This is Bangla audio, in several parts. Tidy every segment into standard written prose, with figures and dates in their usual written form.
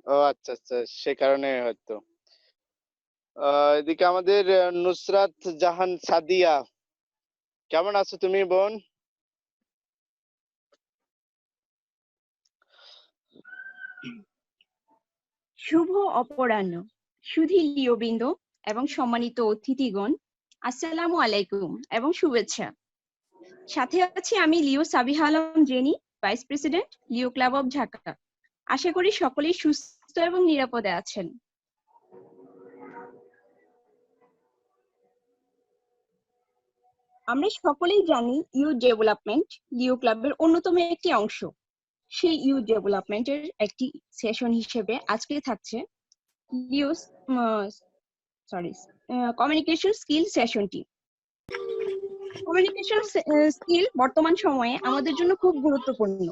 ও আচ্ছা আচ্ছা, সে কারণে হয়তো। এদিকে আমাদের নুসরাত জাহান সাদিয়া, কেমন আছো তুমি বোন? শুভ অপরাহ্ন সুধী লিওবৃন্দ এবং সম্মানিত অতিথিগণ, আসসালামু আলাইকুম এবং শুভেচ্ছা। সাথে আছি আমি Leo Sabiha Alam Jeni, vice president, Leo club of Dhaka. আশা করি সকলেই সুস্থ এবং নিরাপদে আছেন। আমরা সকলেই জানি ইউথ ডেভেলপমেন্ট লিও ক্লাবের অন্যতম একটি অংশ। সেই ইউথ ডেভেলপমেন্টের একটি সেশন হিসেবে আজকে থাকছে লিও কমিউনিকেশন স্কিল সেশনটি। কমিউনিকেশন স্কিল বর্তমান সময়ে আমাদের জন্য খুব গুরুত্বপূর্ণ।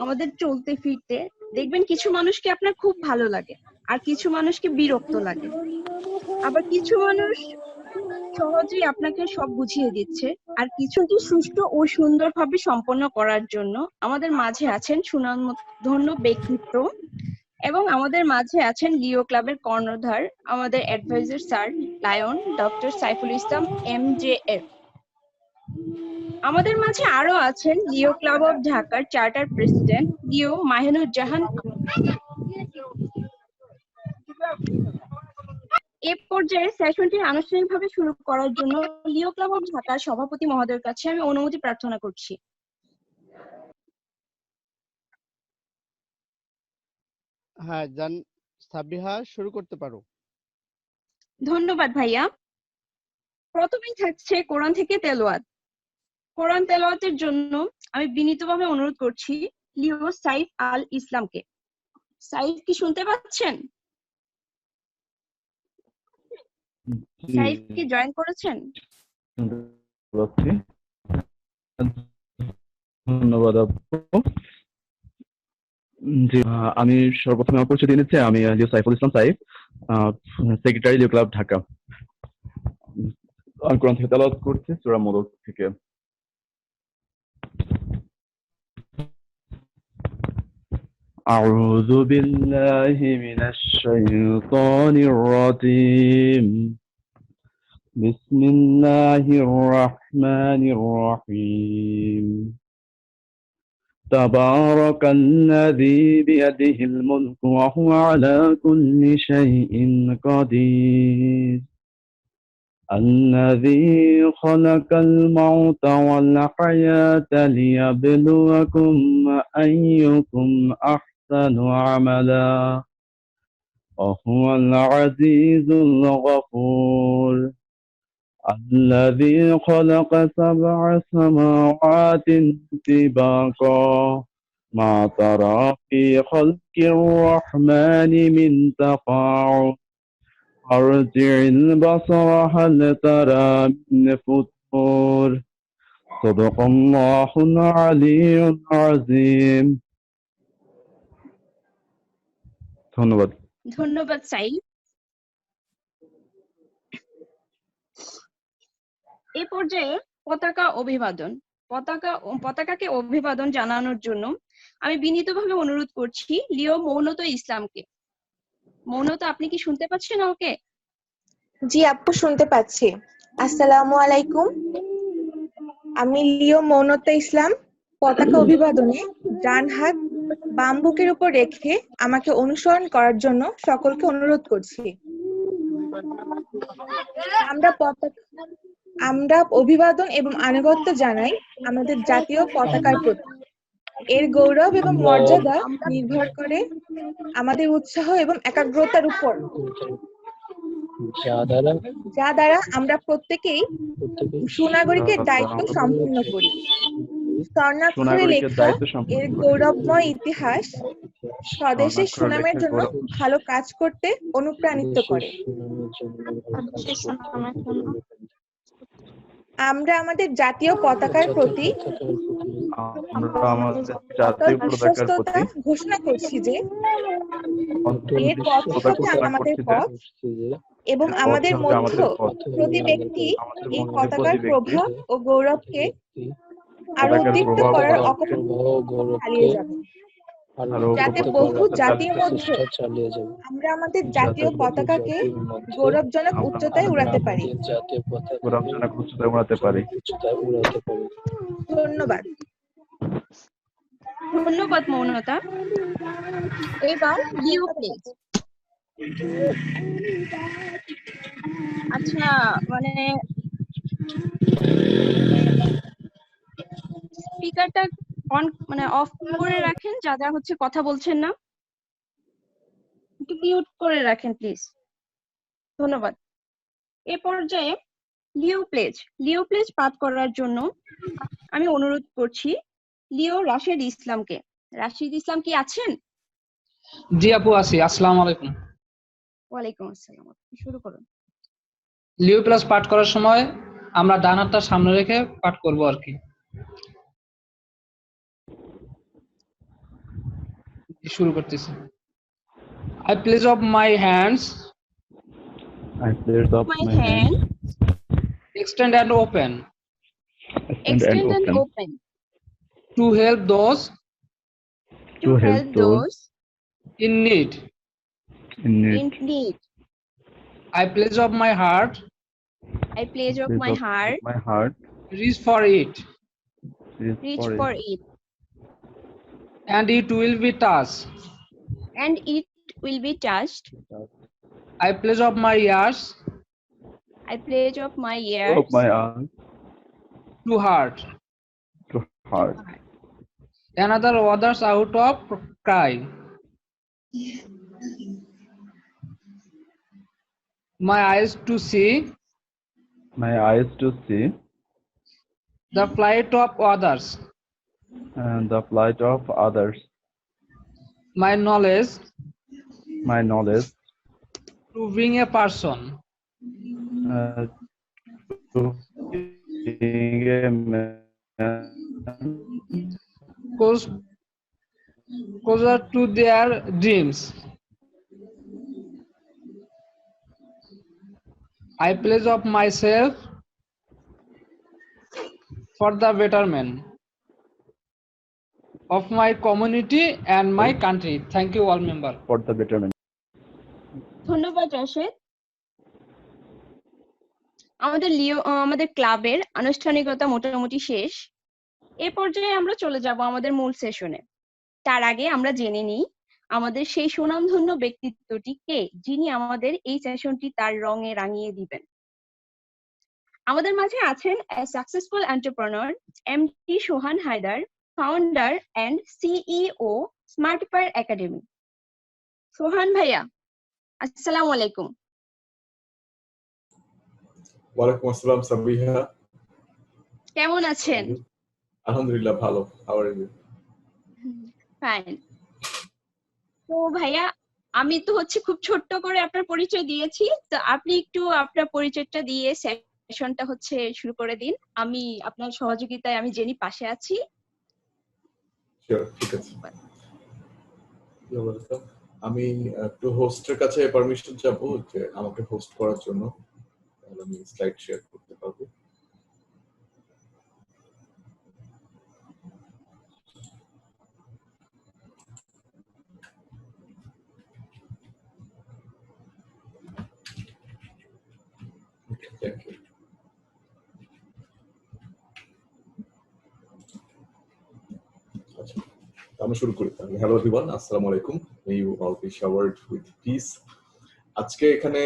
আমাদের চলতে ফিরতে দেখবেন কিছু মানুষকে আপনার খুব ভালো লাগে, আর কিছু মানুষকে বিরক্ত লাগে, আবার কিছু মানুষ সহজেই আপনাকে সব বুঝিয়ে দিচ্ছে, আর কিছুটি সুষ্ঠু ও সুন্দরভাবে সম্পন্ন করার জন্য আমাদের মাঝে আছেন সুনামধন্য ব্যক্তিত্ব, এবং আমাদের মাঝে আছেন লিও ক্লাবের কর্ণধার, আমাদের adviser sir lion doctor Saiful Islam MJF। আমাদের মাঝে আরো আছেন লিও ক্লাব অফ ঢাকার চার্টার প্রেসিডেন্ট লিও মাহিনুজ্জাহান। এ পর্যায়ে সেশনটি আনুষ্ঠানিকভাবে শুরু করার জন্য লিও ক্লাব অফ ঢাকার সভাপতি মহোদয়ের কাছে আমি অনুমতি প্রার্থনা করছি। হ্যাঁ, জান সাবিহা, শুরু করতে পারো। ধন্যবাদ ভাইয়া। প্রথমেই থাকছে কোরআন থেকে তেলাওয়াত। কোরআন তেলাওয়াতের জন্য আমি বিনীতভাবে অনুরোধ করছি লিও সাইফ আল ইসলামকে। সাইফ কি শুনতে পাচ্ছেন? সাইফ কি জয়েন করেছেন? ধন্যবাদ আপু। জি, আমি সর্বপ্রথমে আমার পরিচয় দিয়ে নিচ্ছি। আমি লিও সাইফুল ইসলাম সাইফ, সেক্রেটারি লিও ক্লাব ঢাকা। আমি কোরআন থেকে তেলাওয়াত করছি সূরা মুলক থেকে। أعوذ بالله من الشيطان الرجيم. بسم الله الرحمن الرحيم. تبارك الذي بيده الملك وهو على كل شيء قدير. الذي خلق الموت والحياة ليبلوكم أيكم أحسن عملا وهو العزيز الغفور. الذي خلق 7 سماوات طباقا ما ترى في خلق الرحمن من تفاعل ارجع البصر هل ترى من فطور. صدق الله العلي العظيم. ধন্যবাদ। ধন্যবাদ সাইফ। এই পর্যায়ে পতাকা অভিবাদন। পতাকাকে অভিবাদন জানানোর জন্য আমি বিনীতভাবে অনুরোধ করছি লিও মৌনত ইসলামকে। মৌনত, আপনি কি শুনতে পাচ্ছেন ওকে? জি আপু, শুনতে পাচ্ছি। আসসালামু আলাইকুম। আমি লিও মৌনত ইসলাম পতাকা অভিবাদনে ডান হাত বাম বুকের উপর রেখে আমাকে অনুসরণ করার জন্য সকলকে অনুরোধ করছি। আমরা অভিবাদন এবং আনুগত্য জানাই আমাদের জাতীয় পতাকার প্রতি। এর গৌরব এবং মর্যাদা নির্ভর করে আমাদের উৎসাহ এবং একাগ্রতার উপর, যা দ্বারা আমরা প্রত্যেকেই সুনাগরিকের দায়িত্ব সম্পূর্ণ করি। স্বর্ণাক্ষরে লেখা এর গৌরবময় ইতিহাস স্বদেশের সুনামের জন্য ভালো কাজ করতে অনুপ্রাণিত করে। আমরা আমাদের জাতীয় পতাকার প্রতি বিশ্বস্ততা ঘোষণা করছি যে এর পথ হচ্ছে আমাদের পথ, এবং আমাদের মধ্য প্রতি ব্যক্তি এই পতাকার প্রভাব ও গৌরবকে আরো উদ্দীপ্ত করার অকপট চালিয়ে যাবে। আরো যাতে করতে বহু পারলে জাতির মধ্যে চেষ্টা চালিয়ে যাব। আমরা আমাদের যাতে জাতীয় বহু পতাকাকে জাতির মধ্যে গৌরবজনক আমরা উচ্চতায় উড়াতে পারি। আমাদের জাতীয় পতাকাকে গৌরবজনক উচ্চতায় উড়াতে পারি। ধন্যবাদ। ধন্যবাদ মৌনতা। এবার লিও প্লিজ। আচ্ছা, মানে স্পিকারটা অন মানে অফ করে রাখেন, যারা হচ্ছে কথা বলছেন না একটু মিউট করে রাখেন প্লিজ। ধন্যবাদ। এ পর্যায়ে লিও প্লেজ পাঠ করার জন্য আমি অনুরোধ করছি লিও রাশেদ ইসলামকে। রাশেদ ইসলাম কি আছেন? জি আপু আছি। আসসালামু আলাইকুম। ওয়ালাইকুম আসসালাম। আপনি শুরু করুন। লিও প্লাস পাঠ করার সময় আমরা ডান হাতটা সামনে রেখে পাঠ করব আর কি। শুরু করতেছি। I place of my hands I place up My my hand, hand extend and open extend and open to help those to help those in need. in in need. need. I place of my heart I pledge of Place my of heart my heart, reach for it, reach for for it, it, and it will be touched. and it will be touched. I place of my ears I pledge of my of ears my arm to heart, to heart. another others out of cry. My eyes to see My eyes to see the plight of others. and the plight of others. My knowledge My knowledge to bring a person to being a man closer to their dreams. I pledge of myself for the betterment of my community and my country. Thank you all members. for the betterment. ধন্যবাদ রাশেদ। আমাদের ক্লাবের আনুষ্ঠানিকতা মোটামুটি শেষ। এ পর্যায়ে আমরা চলে যাব আমাদের মূল সেশনে। তার আগে আমরা জেনে নিই আমাদের সেই সুনামধন্য ব্যক্তিত্বটি কে, যিনি আমাদের এই সেশনটি তার রঙে রাঙিয়ে দিবেন। আমাদের মাঝে আছেন successful entrepreneur M T Sohan Haider, founder and CEO Smartifier academy. Sohan ভাইয়া, আসসালামু আলাইকুম। ওয়ালাইকুম আসসালাম সাবিহা। কেমন আছেন? আলহামদুলিল্লাহ ভালো। How are you? ফাইন। তো ভাইয়া, আমি তো হচ্ছে খুব ছোট্ট করে আপনার পরিচয় দিয়েছি, তো আপনি একটু আপনার পরিচয়টা দিয়ে সেশনটা হচ্ছে শুরু করে দিন। আমি আপনার সহযোগিতায় আমি জেনি পাশে আছি। শিওর, ঠিক আছে। আমি একটু হোস্টের কাছে পারমিশন চাবো যে আমাকে হোস্ট করার জন্য, তাহলে আমি স্লাইড শেয়ার করতে পারবো। Thank you. আচ্ছা, আমরা শুরু করি তাহলে। হ্যালো এভরিওয়ান, আসসালামু আলাইকুম। May you all be showered with peace. আজকে এখানে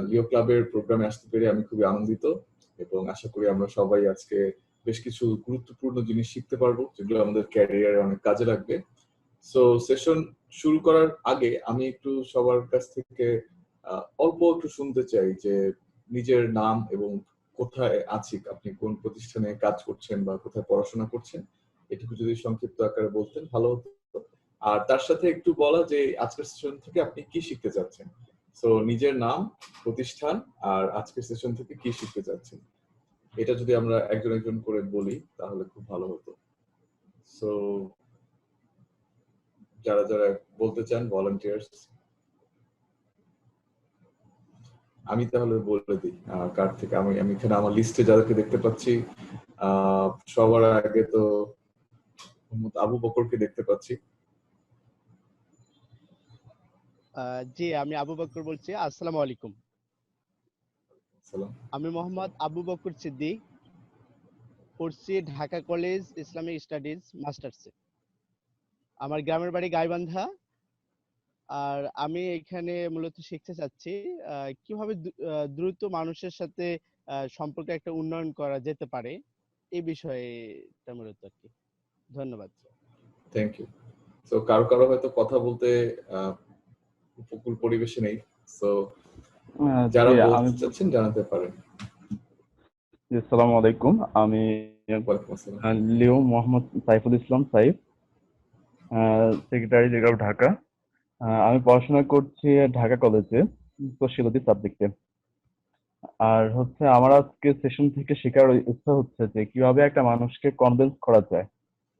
লিও ক্লাবের প্রোগ্রামে আসতে পেরে আমি খুবই আনন্দিত এবং আশা করি আমরা সবাই আজকে বেশ কিছু গুরুত্বপূর্ণ জিনিস শিখতে পারবো, যেগুলো আমাদের ক্যারিয়ারে অনেক কাজে লাগবে। সো সেশন শুরু করার আগে আমি একটু সবার কাছ থেকে অল্প একটু শুনতে চাই যে নিজের নাম এবং কোথায় আছি, আপনি কোন প্রতিষ্ঠানে কাজ করছেন বা কোথায় পড়াশোনা করছেন, এটুকু যদি সংক্ষিপ্ত আকারে বলতেন ভালো হতো। আর তার সাথে একটু বলা যে আজকের সেশন থেকে আপনি কি শিখতে চাচ্ছেন। সো নিজের নাম, প্রতিষ্ঠান আর আজকের সেশন থেকে কি শিখতে চাচ্ছেন, এটা যদি আমরা একজন একজন করে বলি তাহলে খুব ভালো হতো। সো যারা যারা বলতে চান ভলান্টিয়ার্স। আমি তাহলে বলে দিই কার থেকে। আমি এখানে আমার লিস্টে যাদেরকে দেখতে পাচ্ছি, সবার আগে তো মোহাম্মদ আবু বকরকে দেখতে পাচ্ছি। জি, আমি আবু বকর বলছি। আসসালামু আলাইকুম। সালাম। আমি মোহাম্মদ আবু বকর সিদ্দিক, পড়ছি ঢাকা কলেজ ইসলামিক স্টাডিজ মাস্টার্সে। আমার গ্রামের বাড়ি গাইবান্ধা। আর আমি এখানে মূলত শিখতে চাচ্ছি কিভাবে দ্রুত মানুষের সাথে সম্পর্কে একটা উন্নয়ন করা যেতে পারে, এই বিষয়ে এটা মূলত আর কি। ধন্যবাদ। Thank you. সো কারো কারো হয়তো কথা বলতে উপকূল পরিবেশে নেই, সো যারা জি, বলতে আমি চাচ্ছেন জানাতে পারেন। জি, আসসালামু আলাইকুম। আমি ওয়ালাইকুম আসসালাম। লিও মোহাম্মদ সাইফুল ইসলাম সাইফ, সেক্রেটারি জেলা ঢাকা। আমি পড়াশোনা করছি ঢাকা কলেজে, সোশিওলজি সাবজেক্টে। আর হচ্ছে আমার আজকে সেশন থেকে শেখার ইচ্ছা হচ্ছে যে কিভাবে একটা মানুষকে কনভিন্স করা যায়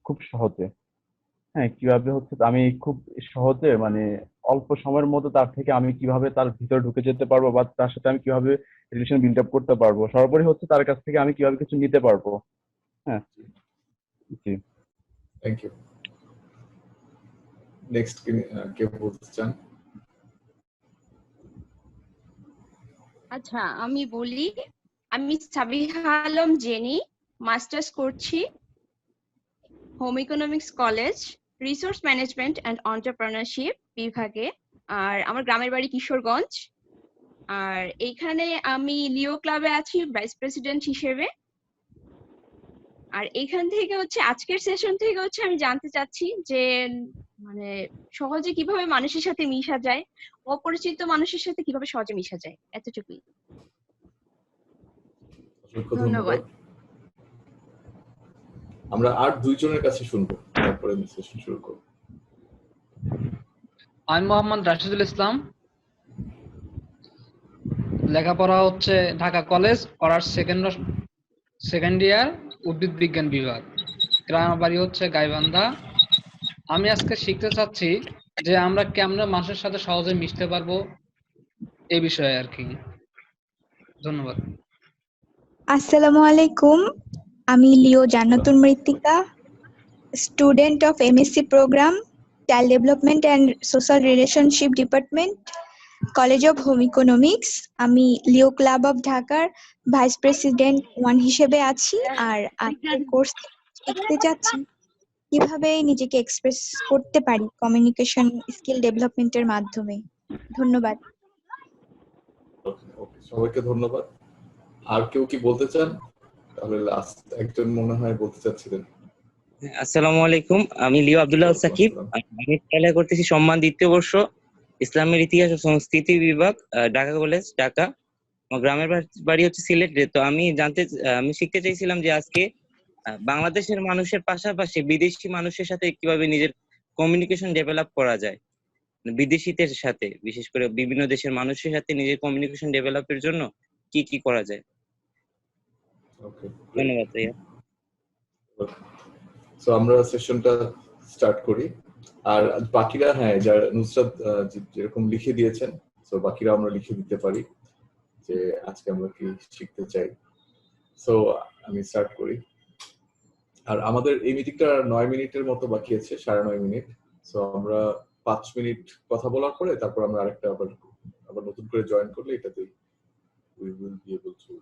খুব সহজে। হ্যাঁ, কিভাবে হচ্ছে আমি খুব সহজে মানে অল্প সময়ের মধ্যে তার থেকে আমি কিভাবে তার ভিতরে ঢুকে যেতে পারবো, বা তার সাথে আমি কিভাবে রিলেশন বিল্ড আপ করতে পারবো, সর্বোপরি হচ্ছে তার কাছ থেকে আমি কিভাবে কিছু নিতে পারবো। হ্যাঁ, জি। Thank you. নেক্সট কেউ বলতে চান? আচ্ছা, আমি বলি। আমি সাবিহা আলম জেনি, মাস্টার্স করছি home economics college, resource management and entrepreneurship বিভাগে। আর আমার গ্রামের বাড়ি কিশোরগঞ্জ। আর এইখানে আমি লিও ক্লাবে আছি ভাইস প্রেসিডেন্ট হিসেবে। আর এখান থেকে হচ্ছে আজকের সেশন থেকে হচ্ছে আমি জানতে চাচ্ছি যে মানে সহজে কিভাবে মানুষের সাথে মিশা যায়, অপরিচিত মানুষের সাথে কিভাবে সহজে মিশা যায়, এতটুকুই। অসংখ্য ধন্যবাদ। ধন্যবাদ। আমরা আর দুইজনের কাছে শুনবো, তারপরে সেশন শুরু করব। আমি মোহাম্মদ রাশিদুল ইসলাম, লেখাপড়া হচ্ছে Dhaka college, honours second year, উদ্ভিদ বিজ্ঞান বিভাগ। গ্রামের বাড়ি হচ্ছে গাইবান্ধা। আমি আজকে শিখতে চাচ্ছি যে আমরা কেমনে মানুষের সাথে সহজে মিশতে পারবো, এই বিষয়ে আর কি। ধন্যবাদ। আসসালামু আলাইকুম। আমি Leo Jannatul Mrittika, student of MSC program, child development and social relationship department, college of home economics. আমি লিও ক্লাব অফ ঢাকার ভাইস প্রেসিডেন্ট 1 হিসেবে আছি। আর আজকের কোর্স শিখতে চাচ্ছি কিভাবে নিজেকে এক্সপ্রেস করতে পারি কমিউনিকেশন স্কিল ডেভেলপমেন্টের মাধ্যমে। ধন্যবাদ। ওকে, সবাইকে ধন্যবাদ। আর কেউ কি বলতে চান? তাহলে লাস্ট একজন মনে হয় বলতে চাচ্ছিলেন। আসসালামু আলাইকুম। আমি লিও আব্দুল্লাহ সাকিব। আসসালাম। আমি পড়ালেখা করতেছি সম্মান দ্বিতীয় বর্ষ, ইসলামের ইতিহাস ও সংস্কৃতি বিভাগ, ঢাকা কলেজ, ঢাকা। আমার গ্রামের বাড়ি হচ্ছে সিলেটে। তো আমি শিখতে চাইছিলাম যে আজকে বাংলাদেশের মানুষের পাশাপাশি বিদেশি মানুষের সাথে কিভাবে নিজের কমিউনিকেশন ডেভেলপ করা যায়, বিদেশিদের সাথে, বিশেষ করে বিভিন্ন দেশের মানুষের সাথে নিজের কমিউনিকেশন ডেভেলপের জন্য কি কি করা যায়। ওকে, ধন্যবাদ ভাইয়া। সো আমরা সেশনটা স্টার্ট করি। আর বাকিরা, হ্যাঁ, যারা নুসরাত যেরকম লিখে দিয়েছেন, সো বাকিরা আমরা লিখে দিতে পারি যে আজকে আমরা কি শিখতে চাই। সো আমি স্টার্ট করি। আর আমাদের এই মিটিংটা 9 মিনিটের মতো বাকি আছে, 9.5 মিনিট। সো আমরা 5 মিনিট কথা বলার পরে তারপর আমরা আরেকটা আবার নতুন করে জয়েন করলে এটাতে we will be able to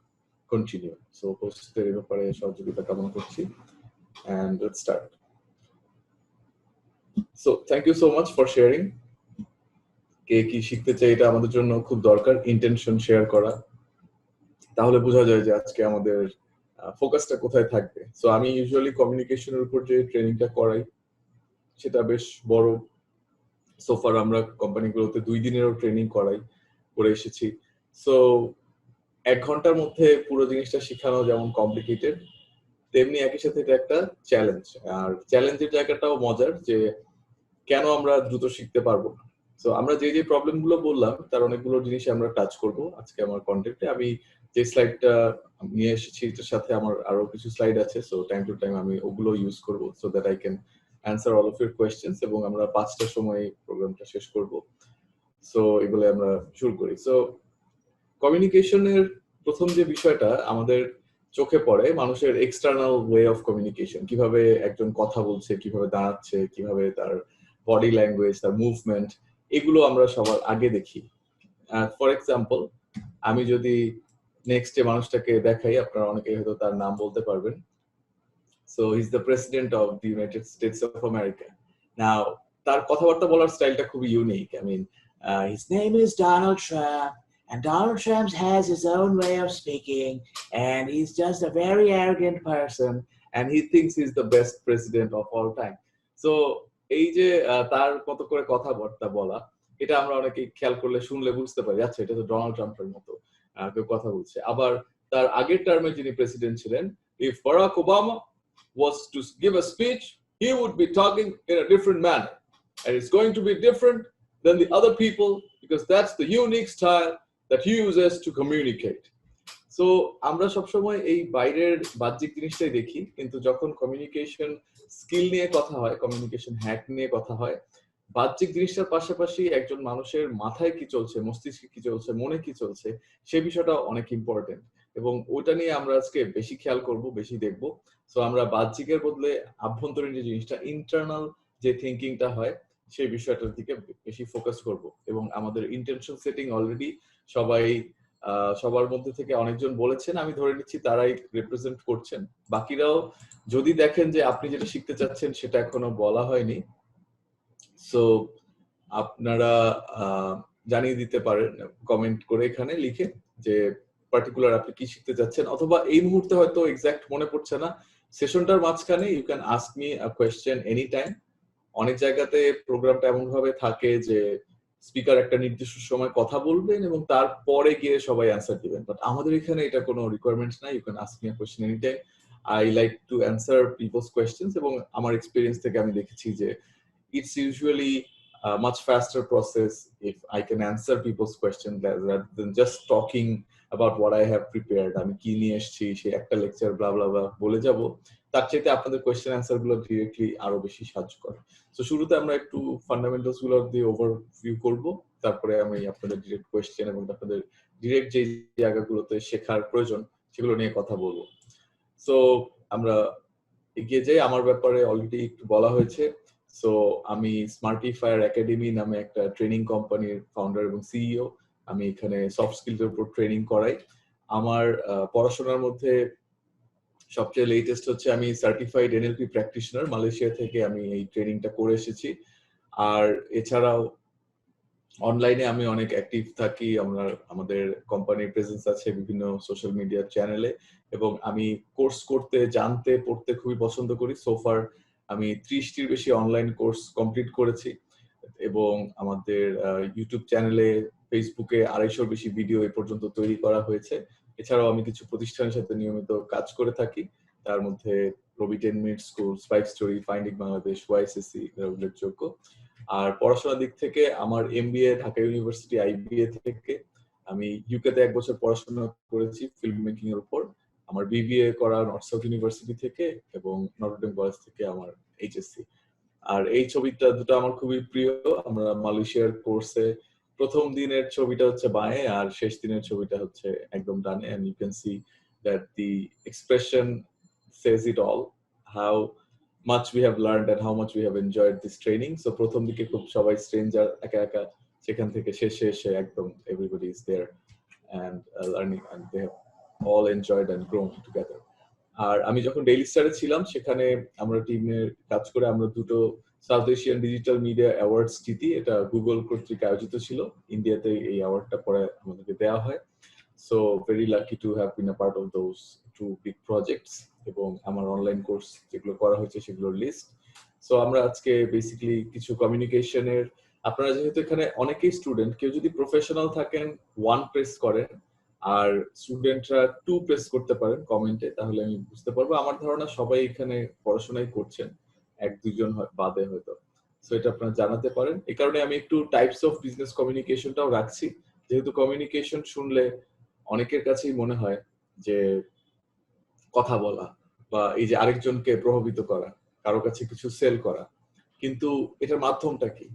continue. So হোস্টদের এই ব্যাপারে সহযোগিতা কামনা করছি, and let's start. So thank you so much for sharing. কে কি শিখতে চাই এটা আমাদের জন্য খুব দরকার, ইন্টেনশন শেয়ার করা, তাহলে বোঝা যায় যে আজকে আমাদের ফোকাসটা কোথায় থাকবে। সো আমি ইউজুয়ালি কমিউনিকেশনের উপর যে ট্রেনিংটা করাই সেটা বেশ বড়। সোফার আমরা কোম্পানিগুলোতে 2 দিনেরও ট্রেনিং করে এসেছি। সো 1 ঘন্টার মধ্যে পুরো জিনিসটা শেখানো যেমন কমপ্লিকেটেড, তেমনি একই সাথে এটা একটা চ্যালেঞ্জ। আর চ্যালেঞ্জের জায়গাটাও মজার, যে কেন আমরা দ্রুত শিখতে পারবো না। সো আমরা যে যে প্রবলেম গুলো বললাম তার অনেকগুলো জিনিস আমরা টাচ করব আজকে আমার কন্টেন্টে। আমি যে স্লাইডটা নিয়ে এসেছি এটার সাথে আমার আরো কিছু স্লাইড আছে, সো টাইম টু টাইম আমি ওগুলো ইউজ করব so that I can answer all of your questions, এবং আমরা 5টার সময় প্রোগ্রামটা শেষ করব। সো এগুলো আমরা শুরু করি। সো কমিউনিকেশনের প্রথম যে বিষয়টা আমাদের চোখে পড়ে, মানুষের এক্সটার্নাল ওয়ে অফ কমিউনিকেশন, কিভাবে একজন কথা বলছে, কিভাবে দাঁড়াচ্ছে, কিভাবে তার বডি ল্যাঙ্গুয়েজ, তার মুভমেন্ট, এগুলো আমরা সবার আগে দেখি। ফর এক্সাম্পল, আমি যদি নেক্সট যে মানুষটাকে দেখাই, আপনারা অনেকেই হয়তো তার নাম বলতে পারবেন। So he's the president of the United States of America. Now, তার কথাবার্তা বলার স্টাইলটা খুবই unique. I mean, his name is Donald Trump, and Donald Trump has his own way of speaking, and he's just a very arrogant person, and he thinks he's the best president of all time. So এই যে তার মতো করে কথাবার্তা বলা, এটা আমরা অনেকে খেয়াল করলে শুনলে বুঝতে পারি, আচ্ছা এটা তো ডোনাল্ড ট্রাম্পের মতো কেউ কথা বলছে। আবার তার আগের টার্মে যিনি প্রেসিডেন্ট ছিলেন, if Barack Obama was to give a speech, he would be talking in a different manner, and it's going to be different than the other people because that's the unique style that he uses to communicate. So আমরা সবসময় এই বাইরের বাহ্যিক জিনিসটাই দেখি, কিন্তু যখন কমিউনিকেশন স্কিল নিয়ে কথা হয়, কমিউনিকেশন হ্যাক নিয়ে কথা হয়, বাহ্যিক জিনিসটার পাশাপাশি একজন মানুষের মাথায় কি চলছে, মস্তিষ্কে কি চলছে, মনে কি চলছে, সে বিষয়টা অনেক ইম্পর্টেন্ট, এবং ওটা নিয়ে আমরা আজকে বেশি খেয়াল করব, বেশি দেখব। সো আমরা বাহ্যিকের বদলে আভ্যন্তরীণ যে জিনিসটা, ইন্টারনাল যে থিঙ্কিংটা হয়, সেই বিষয়টার দিকে বেশি ফোকাস করব। এবং আমাদের ইন্টেনশন সেটিং অলরেডি সবার মধ্যে থেকে অনেকজন বলেছেন, আমি ধরে নিচ্ছি তারাই রিপ্রেজেন্ট করছেন। বাকিরাও যদি দেখেন যে আপনি যেটা শিখতে চাচ্ছেন সেটা এখনো বলা হয়নি, সো আপনারা জানিয়ে দিতে পারেন কমেন্ট করে এখানে লিখে যে পার্টিকুলার আপনি কি শিখতে চাচ্ছেন, অথবা এই মুহূর্তে হয়তো এক্সাক্ট মনে পড়ছে না, সেশনটার মাঝখানে you can ask me a question any time. অনেক জায়গাতে প্রোগ্রামটা এমন ভাবে থাকে যে স্পিকার একটা নির্দিষ্ট সময় কথা বলবেন এবং তারপরে গিয়ে সবাই অ্যান্সার দিবেন, বাট আমাদের এখানে এটা কোনো রিকোয়ারমেন্টস নাই। You can ask me a question any time. I like to answer people's questions, এবং আমার এক্সপিরিয়েন্স থেকে আমি দেখেছি যে it's usually a much faster process if I can answer people's questions rather than just talking about what I have prepared. আমি কি নিয়ে এসেছি, সেই একটা লেকচার ব্লা ব্লা ব্লা বলে যাব, তার চাইতে আপনাদের কোয়েশ্চেন অ্যান্সার গুলো ডিরেক্টলি আরো বেশি সাহায্য করে। তো শুরুতে আমরা একটু ফান্ডামেন্টালস গুলো দিয়ে ওভারভিউ করব, তারপরে আমি আপনাদের ডিরেক্ট কোয়েশ্চেন এবং আপনাদের ডিরেক্ট যে জায়গাগুলোতে শেখার প্রয়োজন সেগুলো নিয়ে কথা বলবো। সো আমরা এগিয়ে যাই। আমার ব্যাপারে অলরেডি একটু বলা হয়েছে। সো আমি স্মার্টিফায়ার একাডেমি নামে একটা ট্রেনিং কোম্পানির ফাউন্ডার এবং সিইও। আমি এখানে সফট স্কিলসের উপর ট্রেনিং করাই। আমার পড়াশোনার মধ্যে সবচেয়ে লেটেস্ট হচ্ছে আমি সার্টিফাইড এনএলপি প্র্যাকটিশনার, মালয়েশিয়া থেকে আমি এই ট্রেনিংটা করে এসেছি। আর এছাড়াও অনলাইনে আমি অনেক অ্যাক্টিভ থাকি, আমাদের কোম্পানির প্রেজেন্স আছে বিভিন্ন সোশ্যাল মিডিয়া চ্যানেলে, এবং আমি কোর্স করতে, জানতে, পড়তে খুবই পছন্দ করি। সোফার আমি 30টির বেশি অনলাইন কোর্স কমপ্লিট করেছি, এবং আমাদের ইউটিউব চ্যানেলে, ফেসবুকে 250-র বেশি ভিডিও এ পর্যন্ত তৈরি করা হয়েছে। এছাড়াও আমি কিছু প্রতিষ্ঠানের সাথে নিয়মিত কাজ করে থাকি, তার মধ্যে Robi 10 minute school, spike story, finding Bangladesh, YCC উল্লেখযোগ্য। আর পড়াশোনার দিক থেকে আমার এমবিএ ঢাকা ইউনিভার্সিটি আইবিএ থেকে, আমি ইউকেতে 1 বছর পড়াশোনা করেছি ফিল্ম মেকিং এর উপর। আমার বিবিএ করা নর্থ সাউথ ইউনিভার্সিটি থেকে, এবং নটরডেম কলেজ থেকে আমার এইচএসসি। আর এই ছবিটা দুটো আমার খুবই প্রিয়। আমরা মালয়েশিয়ার কোর্সে প্রথম দিনের ছবিটা হচ্ছে বাঁয়ে, আর শেষ দিনের ছবিটা হচ্ছে একদম ডানে, and you can see that the expression says it all, how much we have learned and how much we have enjoyed this training. So প্রথম দিকে খুব সবাই স্ট্রেঞ্জার, একা একা, সেখান থেকে শেষে এসে একদম everybody is there and learning, and they have all enjoyed and grown together. আর আমি যখন ডেইলি স্টারে ছিলাম, সেখানে আমরা টিমের কাজ করে আমরা দুটো south Asian digital media awards জিতি। এটা গুগল কর্তৃক আয়োজিত ছিল, ইন্ডিয়াতে এই অ্যাওয়ার্ডটা পরে আমাদেরকে দেওয়া হয়। So very lucky to have been a part of those two big projects, এবং আমার অনলাইন কোর্স যেগুলো করা হয়েছে সেগুলোর লিস্ট। সো আমরা আজকে বেসিক্যালি কিছু কমিউনিকেশনের, আপনারা যেহেতু এখানে অনেকেই স্টুডেন্ট, কেউ যদি প্রফেশনাল থাকেন 1 প্রেস করেন, আর স্টুডেন্টরা 2 প্রেস করতে পারেন কমেন্টে, তাহলে আমি বুঝতে পারবো। আমার ধারণা সবাই এখানে পড়াশোনাই করছেন, 1-2 জন বাদে হয়তো। সো এটা আপনারা জানাতে পারেন। এই কারণে আমি একটু টাইপস অফ বিজনেস কমিউনিকেশনটাও রাখছি, যেহেতু কমিউনিকেশন শুনলে অনেকের কাছেই মনে হয় যে কথা বলা, বা এই যে আরেকজনকে প্রভাবিত করা, কারো কাছে কিছু সেল করা, কিন্তু এটার মাধ্যমটা কি?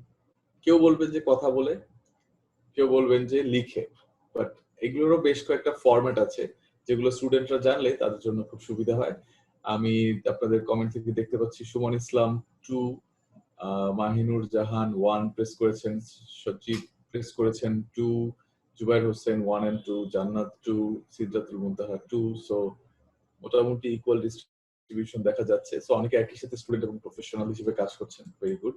কেউ বলবেন যে কথা বলে, কেউ বলবেন যে লিখে, বাট এগুলোরও বেশ কয়েকটা ফরম্যাট আছে যেগুলো স্টুডেন্টরা জানলে তাদের জন্য খুব সুবিধা হয়। আমি আপনাদের কমেন্ট থেকে দেখতে পাচ্ছি সুমন ইসলাম 2 মাহিনুর জাহান 1 প্রেস করেছেন, সচিব প্রেস করেছেন 2, জুবাইর হোসেন 1 and 2, জান্নাত 2, সিদ্ধাতুল মুনতাহা 2। সো মোটামুটি ইকুয়াল ডিস্ট্রিবিউশন দেখা যাচ্ছে। সো অনেকে একই সাথে স্টুডেন্ট এবং প্রফেশনাল হিসেবে কাজ করছেন, ভেরি গুড।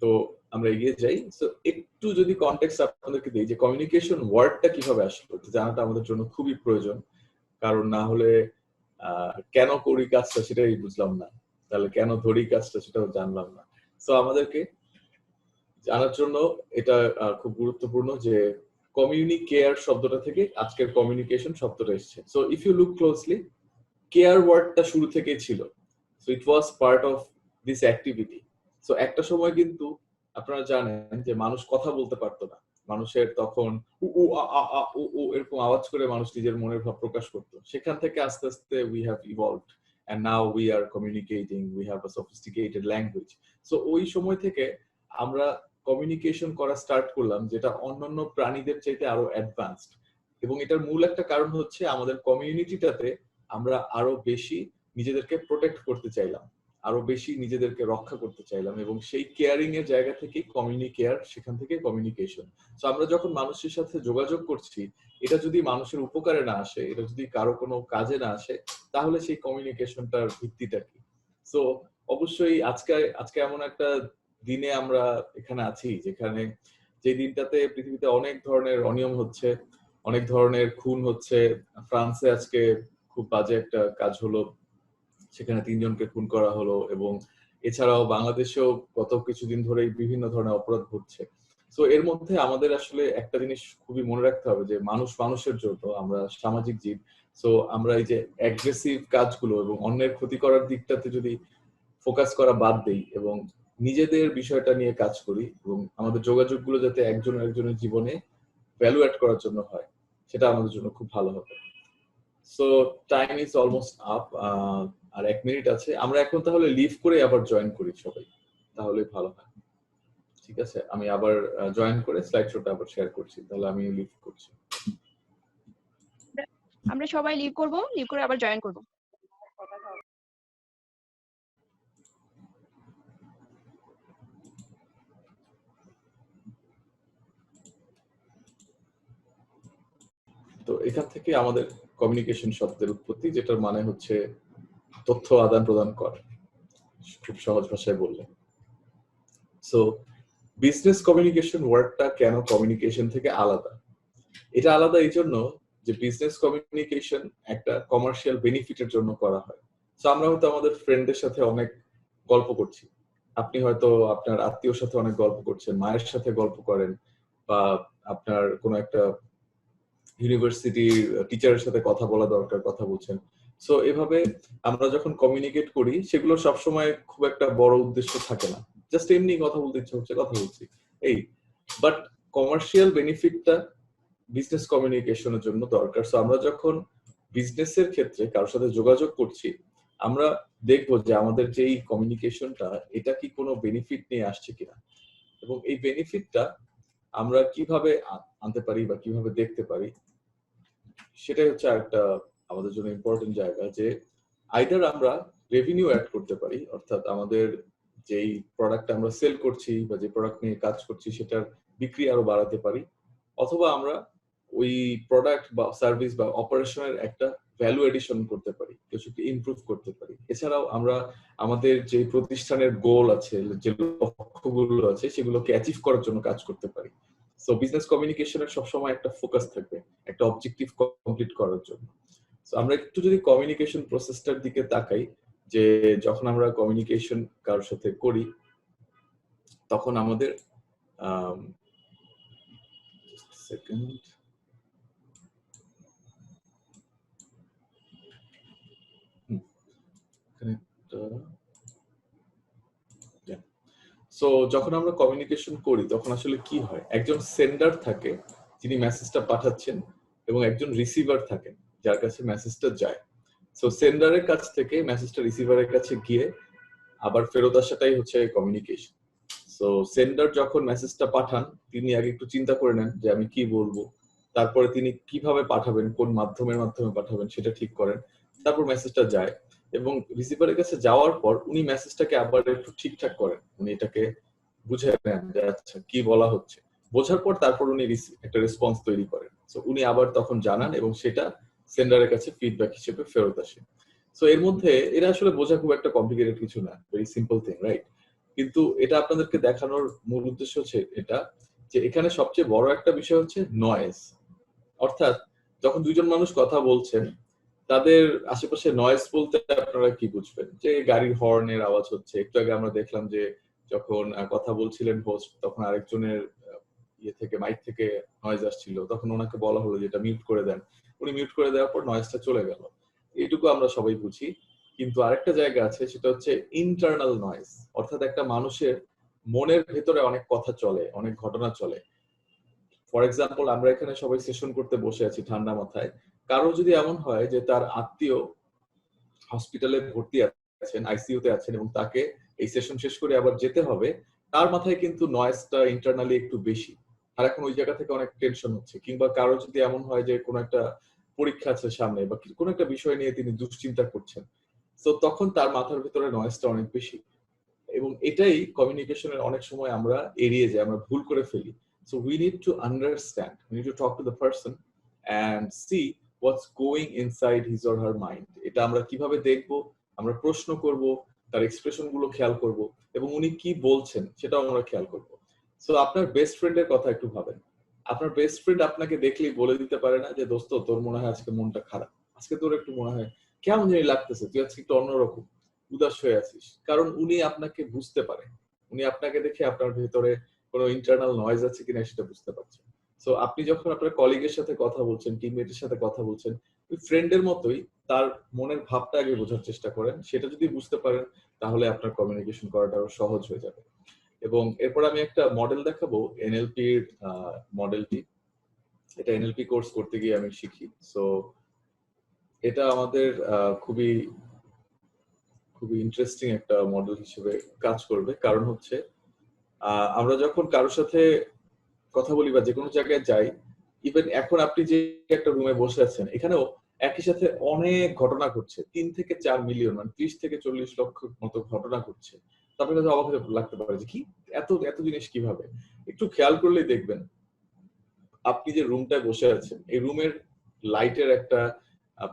তো আমরা এগিয়ে যাই। সো একটু যদি কনটেক্সট আপনাদেরকে দিই যে কমিউনিকেশন ওয়ার্ডটা কিভাবে আসলো, জানাটা আমাদের জন্য খুবই প্রয়োজন। কারণ না হলে কেন করি কাজটা সেটাই বুঝলাম না, তাহলে কেন ধরি কাজটা সেটাও জানলাম না। সো আমাদেরকে জানার জন্য এটা খুব গুরুত্বপূর্ণ যে কমিউনিকেয়ার শব্দটা থেকে আজকের কমিউনিকেশন শব্দটা এসেছে। So if you look closely, care ওয়ার্ডটা শুরু থেকেই ছিল। So it was part of this activity. সো একটা সময় কিন্তু আপনারা জানেন যে মানুষ কথা বলতে পারতো না, মানুষের তখন উ উ আ আ আ উ উ এরকম আওয়াজ করে মানুষ নিজের মনের ভাব প্রকাশ করতো। সেখান থেকে আস্তে আস্তে we have evolved and now we are communicating, we have a sophisticated language. So ওই সময় থেকে আমরা কমিউনিকেশন করা স্টার্ট করলাম, যেটা অন্যান্য প্রাণীদের চাইতে আরো অ্যাডভান্সড। এবং এটার মূল একটা কারণ হচ্ছে আমাদের কমিউনিটিটাতে আমরা আরো বেশি নিজেদেরকে প্রোটেক্ট করতে চাইলাম, আরো বেশি নিজেদেরকে রক্ষা করতে চাইলাম, এবং সেই কেয়ারিং এর জায়গা থেকে কমিউনিকেয়ার, সেখান থেকে কমিউনিকেশন। তো আমরা যখন মানুষের সাথে যোগাযোগ করছি, এটা যদি মানুষের উপকারে না আসে, এটা যদি কারো কোনো কাজে না আসে, তাহলে সেই কমিউনিকেশনটার ভিত্তিটা কি? সো অবশ্যই আজকে এমন একটা দিনে আমরা এখানে আছি যেখানে, যে দিনটাতে পৃথিবীতে অনেক ধরনের অনিয়ম হচ্ছে, অনেক ধরনের খুন হচ্ছে। ফ্রান্সে আজকে খুব বাজে একটা কাজ হলো, সেখানে 3 জনকে খুন করা হলো। এবং এছাড়াও বাংলাদেশেও গত কিছুদিন ধরেই বিভিন্ন ধরনের অপরাধ ঘটছে। সো এর মধ্যে আমাদের আসলে একটা জিনিস খুবই মনে রাখতে হবে যে মানুষ মানুষের জন্য, আমরা সামাজিক জীব। সো আমরা এই যে অ্যাগ্রেসিভ কাজগুলো এবং অন্যের ক্ষতি করার দিকটাতে যদি ফোকাস করা বাদ দেই এবং নিজেদের বিষয়টা নিয়ে কাজ করি, এবং আমাদের যোগাযোগগুলো যাতে একজন একজনের জীবনে ভ্যালু অ্যাড করার জন্য হয়, সেটা আমাদের জন্য খুব ভালো হবে। So time is almost up, আর 1 মিনিট আছে। আমরা এখন তাহলে লিভ করে আবার জয়েন করি সবাই, তাহলে ভালো হয়। ঠিক আছে, আমি আবার জয়েন করে স্লাইড শোটা আবার শেয়ার করছি। তাহলে আমি লিভ করছি। আমরা সবাই লিভ করে আবার জয়েন করব। তো এখান থেকে আমাদের কমিউনিকেশন শব্দের উৎপত্তি, যেটার মানে হচ্ছে তথ্য আদান প্রদান করা, খুব সহজ ভাষায় বললে। সো বিজনেস কমিউনিকেশন ওয়ার্ডটা কেন কমিউনিকেশন থেকে আলাদা? এটা আলাদা এই জন্য যে বিজনেস কমিউনিকেশন একটা কমার্শিয়াল বেনিফিটের জন্য করা হয়। সো আমরা হয়তো আমাদের ফ্রেন্ডদের সাথে অনেক গল্প করছি, আপনি হয়তো আপনার আত্মীয়র সাথে অনেক গল্প করছেন, মায়ের সাথে গল্প করেন, বা আপনার কোনো একটা ইউনিভার্সিটির টিচারের সাথে কথা বলা দরকার, কথা বলছেন। সো এভাবে আমরা যখন কমিউনিকেট করি, সেগুলো সবসময় খুব একটা বড় উদ্দেশ্য থাকে না, জাস্ট এমনি কথা বলতে ইচ্ছে হচ্ছে, কথা বলছি এই। বাট কমার্শিয়াল বেনিফিটটা বিজনেস কমিউনিকেশনের জন্য দরকার। সো আমরা যখন বিজনেসের ক্ষেত্রে কারোর সাথে যোগাযোগ করছি, আমরা দেখবো যে আমাদের যেই কমিউনিকেশনটা, এটা কি কোনো বেনিফিট নিয়ে আসছে কিনা, এবং এই বেনিফিটটা আমরা কিভাবে আনতে পারি বা কিভাবে দেখতে পারি, সেটাই হচ্ছে আরেকটা আমাদের জন্য ইম্পর্টেন্ট জায়গা। যে আইদার আমরা রেভিনিউ অ্যাড করতে পারি, অর্থাৎ আমাদের যেই প্রোডাক্ট আমরা সেল করছি বা যে প্রোডাক্ট নিয়ে কাজ করছি, সেটার বিক্রি আরো বাড়াতে পারি, অথবা আমরা ওই প্রোডাক্ট বা সার্ভিস বা অপারেশনের একটা ভ্যালু এডিশন করতে পারি, কিছুকে ইমপ্রুভ করতে পারি। এছাড়াও আমরা আমাদের যে প্রতিষ্ঠানের গোল আছে, যে লক্ষ্যগুলো আছে, সেগুলোকে অ্যাচিভ করার জন্য কাজ করতে পারি। সো বিজনেস কমিউনিকেশনের সবসময় একটা ফোকাস থাকবে, একটা অবজেক্টিভ কমপ্লিট করার জন্য। সো আমরা একটু যদি কমিউনিকেশন প্রসেসটার দিকে তাকাই, যে যখন আমরা কমিউনিকেশন কারোর সাথে করি, তখন আমাদের সেকেন্ড সো যখন আমরা কমিউনিকেশন করি, তখন আসলে কি হয়, একজন সেন্ডার থাকে যিনি মেসেজটা পাঠাচ্ছেন, এবং একজন রিসিভার থাকেন যার কাছে মেসেজটা যায়। সো সেন্ডারের কাছ থেকে মেসেজটা রিসিভারের কাছে গিয়ে আবার ফেরত আসাটাই হচ্ছে কমিউনিকেশন। সো সেন্ডার যখন মেসেজটা পাঠান, তিনি আগে একটু চিন্তা করে নেন যে আমি কি বলবো, তারপরে তিনি কিভাবে পাঠাবেন, কোন মাধ্যমে পাঠাবেন সেটা ঠিক করেন, তারপর মেসেজটা যায়। এবং রিসিভারের কাছে যাওয়ার পর উনি মেসেজটাকে আবার একটু ঠিকঠাক করেন, উনি এটাকে বুঝে নেন যে আচ্ছা কি বলা হচ্ছে, বোঝার পর তারপর উনি একটা রেসপন্স তৈরি করেন। সো উনি আবার তখন জানান এবং সেটা সেন্ডারের কাছে ফিডব্যাক হিসেবে ফেরত আসে। সো এর মধ্যে এটা আসলে বোঝা খুব একটা কমপ্লিকেটেড কিছু না, ভেরি সিম্পল থিং, রাইট? কিন্তু এটা আপনাদেরকে দেখানোর মূল উদ্দেশ্য হচ্ছে এটা যে এখানে সবচেয়ে বড় একটা বিষয় হচ্ছে নয়েজ। অর্থাৎ যখন দুইজন মানুষ কথা বলছেন তাদের আশেপাশে নয়েজ বলতে আপনারা কি বুঝবেন? যে গাড়ির হর্নের আওয়াজ হচ্ছে। একটু আগে আমরা দেখলাম যে যখন কথা বলছিলেন হোস্ট, তখন আরেকজনের ইয়ে থেকে মাইক থেকে নয়েজ আসছিল, তখন ওনাকে বলা হলো যে এটা মিউট করে দেন, উনি মিউট করে দেওয়ার পর নয়েজটা চলে গেল। এইটুকু আমরা সবাই বুঝি। কিন্তু আরেকটা জায়গা আছে, সেটা হচ্ছে ইন্টারনাল নয়েজ। অর্থাৎ একটা মানুষের মনের ভেতরে অনেক কথা চলে, অনেক ঘটনা চলে। ফর এক্সাম্পল, আমরা এখানে সবাই সেশন করতে বসে আছি ঠান্ডা মাথায়। কারো যদি এমন হয় যে তার আত্মীয় হসপিটালে ভর্তি আছেন, আইসিইউতে আছেন, এবং তাকে এই সেশন শেষ করে আবার যেতে হবে, তার মাথায় কিন্তু নয়েজটা ইন্টারনালি একটু বেশি, আর এখন ওই জায়গা থেকে অনেক টেনশন হচ্ছে। কিংবা কারো যদি এমন হয় যে কোনো একটা পরীক্ষা আছে সামনে বা কোনো একটা বিষয় নিয়ে তিনি দুশ্চিন্তা করছেন, তো তখন তার মাথার ভিতরে নয়েজটা অনেক বেশি। এবং এটাই কমিউনিকেশনের অনেক সময় আমরা এড়িয়ে যাই, আমরা ভুল করে ফেলি। So we need to understand, we need to talk to the person and see what's going inside his or her mind. এটা আমরা কিভাবে দেখব? আমরা প্রশ্ন করব, তার এক্সপ্রেশন গুলো খেয়াল করব, এবং উনি কি বলছেন সেটাও আমরা খেয়াল করব। সো আপনার বেস্ট ফ্রেন্ডের কথা একটু ভাবেন। আপনার বেস্ট ফ্রেন্ড আপনাকে দেখলেই বলে দিতে পারে না যে দোস্ত তোর মনে হয় আজকে মনটা খারাপ, আজকে তোর একটু মনে হয় কেমন জানি লাগতেছে, তুই আজকে একটু অন্যরকম উদাস হয়ে আছিস। কারণ উনি আপনাকে বুঝতে পারে, উনি আপনাকে দেখে আপনার ভেতরে কোনো ইন্টারনাল নয়েজ আছে কিনা সেটা বুঝতে পারছেন। সো আপনি যখন আপনার কলিগের সাথে কথা বলছেন, টিমমেটের সাথে কথা বলছেন, ওই ফ্রেন্ডের মতোই তার মনের ভাবটা আগে বোঝার চেষ্টা করেন। সেটা যদি বুঝতে পারেন তাহলে আপনার কমিউনিকেশন করাটা আরো সহজ হয়ে যাবে। এবং এরপর আমি একটা মডেল দেখাবো, এনএলপির মডেলটি। এটা এনএলপি কোর্স করতে গিয়ে আমি শিখি। সো এটা আমাদের খুবই খুবই ইন্টারেস্টিং একটা মডেল হিসেবে কাজ করবে। কারণ হচ্ছে আমরা যখন কারোর সাথে কথা বলি বা যে কোনো জায়গায় যাই, ইভেন এখন আপনি যে একটা রুমে বসে আছেন, এখানেও একই সাথে অনেক ঘটনা ঘটছে, 3 থেকে 4 মিলিয়ন, মানে 30 থেকে 40 লক্ষ মতো ঘটনা ঘটছে। তারপরে কাছে অবাক হয়ে লাগতে পারে যে কি এত এত জিনিস কিভাবে। একটু খেয়াল করলেই দেখবেন আপনি যে রুমটায় বসে আছেন, এই রুমের লাইটের একটা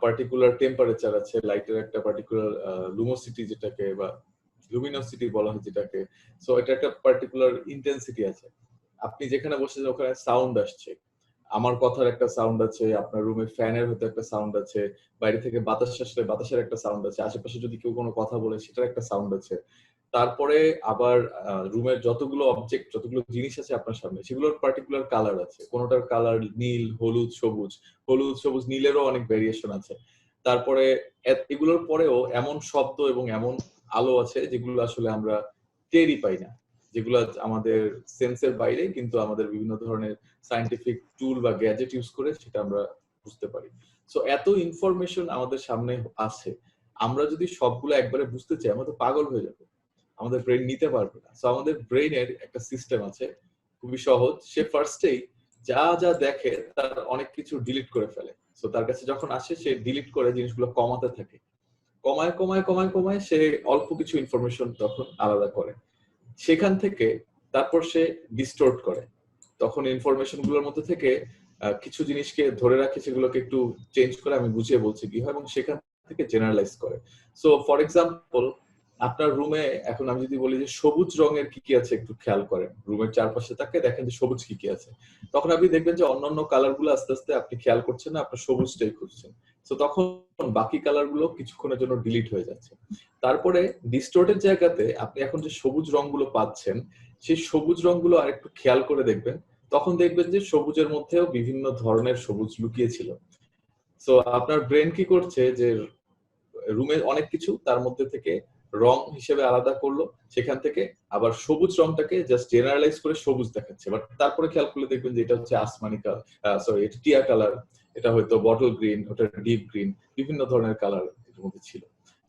পার্টিকুলার টেম্পারেচার আছে, লাইটের একটা পার্টিকুলার লুমোসিটি যেটাকে বা লুমিনোসিটি বলা হয় যেটাকে। সো এটা একটা পার্টিকুলার ইন্টেন্সিটি আছে। আপনি যেখানে বসেছেন ওখানে সাউন্ড আসছে, আমার কথার একটা সাউন্ড আছে, আপনার রুমের ফ্যানের হয়তো একটা সাউন্ড আছে, বাইরে থেকে বাতাস আসলে বাতাসের একটা সাউন্ড আছে, আশেপাশে যদি কেউ কোনো কথা বলে সেটার একটা সাউন্ড আছে। তারপরে আবার রুমের যতগুলো অবজেক্ট, যতগুলো জিনিস আছে আপনার সামনে, সেগুলোর পার্টিকুলার কালার আছে। কোনোটার কালার নীল, হলুদ, সবুজ, হলুদ, সবুজ, নীলেরও অনেক ভেরিয়েশন আছে। তারপরে এগুলোর পরেও এমন শব্দ এবং এমন আলো আছে যেগুলো আসলে আমরা টেরই পাই না, যেগুলো আমাদের সেন্সের বাইরে, কিন্তু আমাদের বিভিন্ন ধরনের সায়েন্টিফিক টুল বা গ্যাজেট ইউজ করে সেটা আমরা বুঝতে পারি। সো এত ইনফরমেশন আমাদের সামনে আছে, আমরা যদি সবগুলো একবারে বুঝতে চাই আমরা তো পাগল হয়ে যাবো, আমাদের ব্রেন নিতে পারবে না। সো আমাদের ব্রেনের একটা সিস্টেম আছে খুবই সহজ, সে ফার্স্টেই যা যা দেখে তার অনেক কিছু ডিলিট করে ফেলে। সো তার কাছে যখন আসে সে ডিলিট করে জিনিসগুলো কমাতে থাকে, কমায় কমায় কমায় কমায় সে অল্প কিছু ইনফরমেশন তখন আলাদা করে, সেখান থেকে তারপর সে ডিস্টোর্ট করে, তখন ইনফরমেশন গুলোর মধ্যে থেকে কিছু জিনিসকে ধরে রাখে, সেগুলোকে একটু চেঞ্জ করে, আমি বুঝিয়ে বলছি কি হয়, এবং সেখান থেকে জেনারেলাইজ করে। সো ফর এক্সাম্পল, আপনার রুমে এখন আমি যদি বলি যে সবুজ রঙের কি কি আছে একটু খেয়াল করেন, রুমের চারপাশে তাকে দেখেন যে সবুজ কি কি আছে, তখন আপনি দেখবেন যে অন্যান্য কালার গুলো আস্তে আস্তে আপনি খেয়াল করছেন না, আপনার সবুজটাই খুঁজছেন। তো তখন বাকি কালার গুলো কিছুক্ষণের জন্য ডিলিট হয়ে যাচ্ছে। তারপরে ডিস্টোর্টের জায়গাতে আপনি এখন যে সবুজ রংগুলো পাচ্ছেন, সেই সবুজ রংগুলো আরেকটু খেয়াল করে দেখবেন, তখন দেখবেন যে সবুজের মধ্যেও বিভিন্ন ধরনের সবুজ লুকিয়ে ছিল। সো আপনার ব্রেন কি করছে যে রুমের অনেক কিছু তার মধ্যে থেকে রং হিসেবে আলাদা করলো, সেখান থেকে আবার সবুজ রংটাকে জাস্ট জেনারেলাইজ করে সবুজ দেখাচ্ছে। বাট তারপরে খেয়াল করলে দেখবেন যে এটা হচ্ছে আসমানি কালার, সরি এটা টিয়া কালার, এটা হয়তো বটল গ্রিন, ওটা ডিপ গ্রিন, বিভিন্ন ধরনের কালার এর মধ্যে ছিল।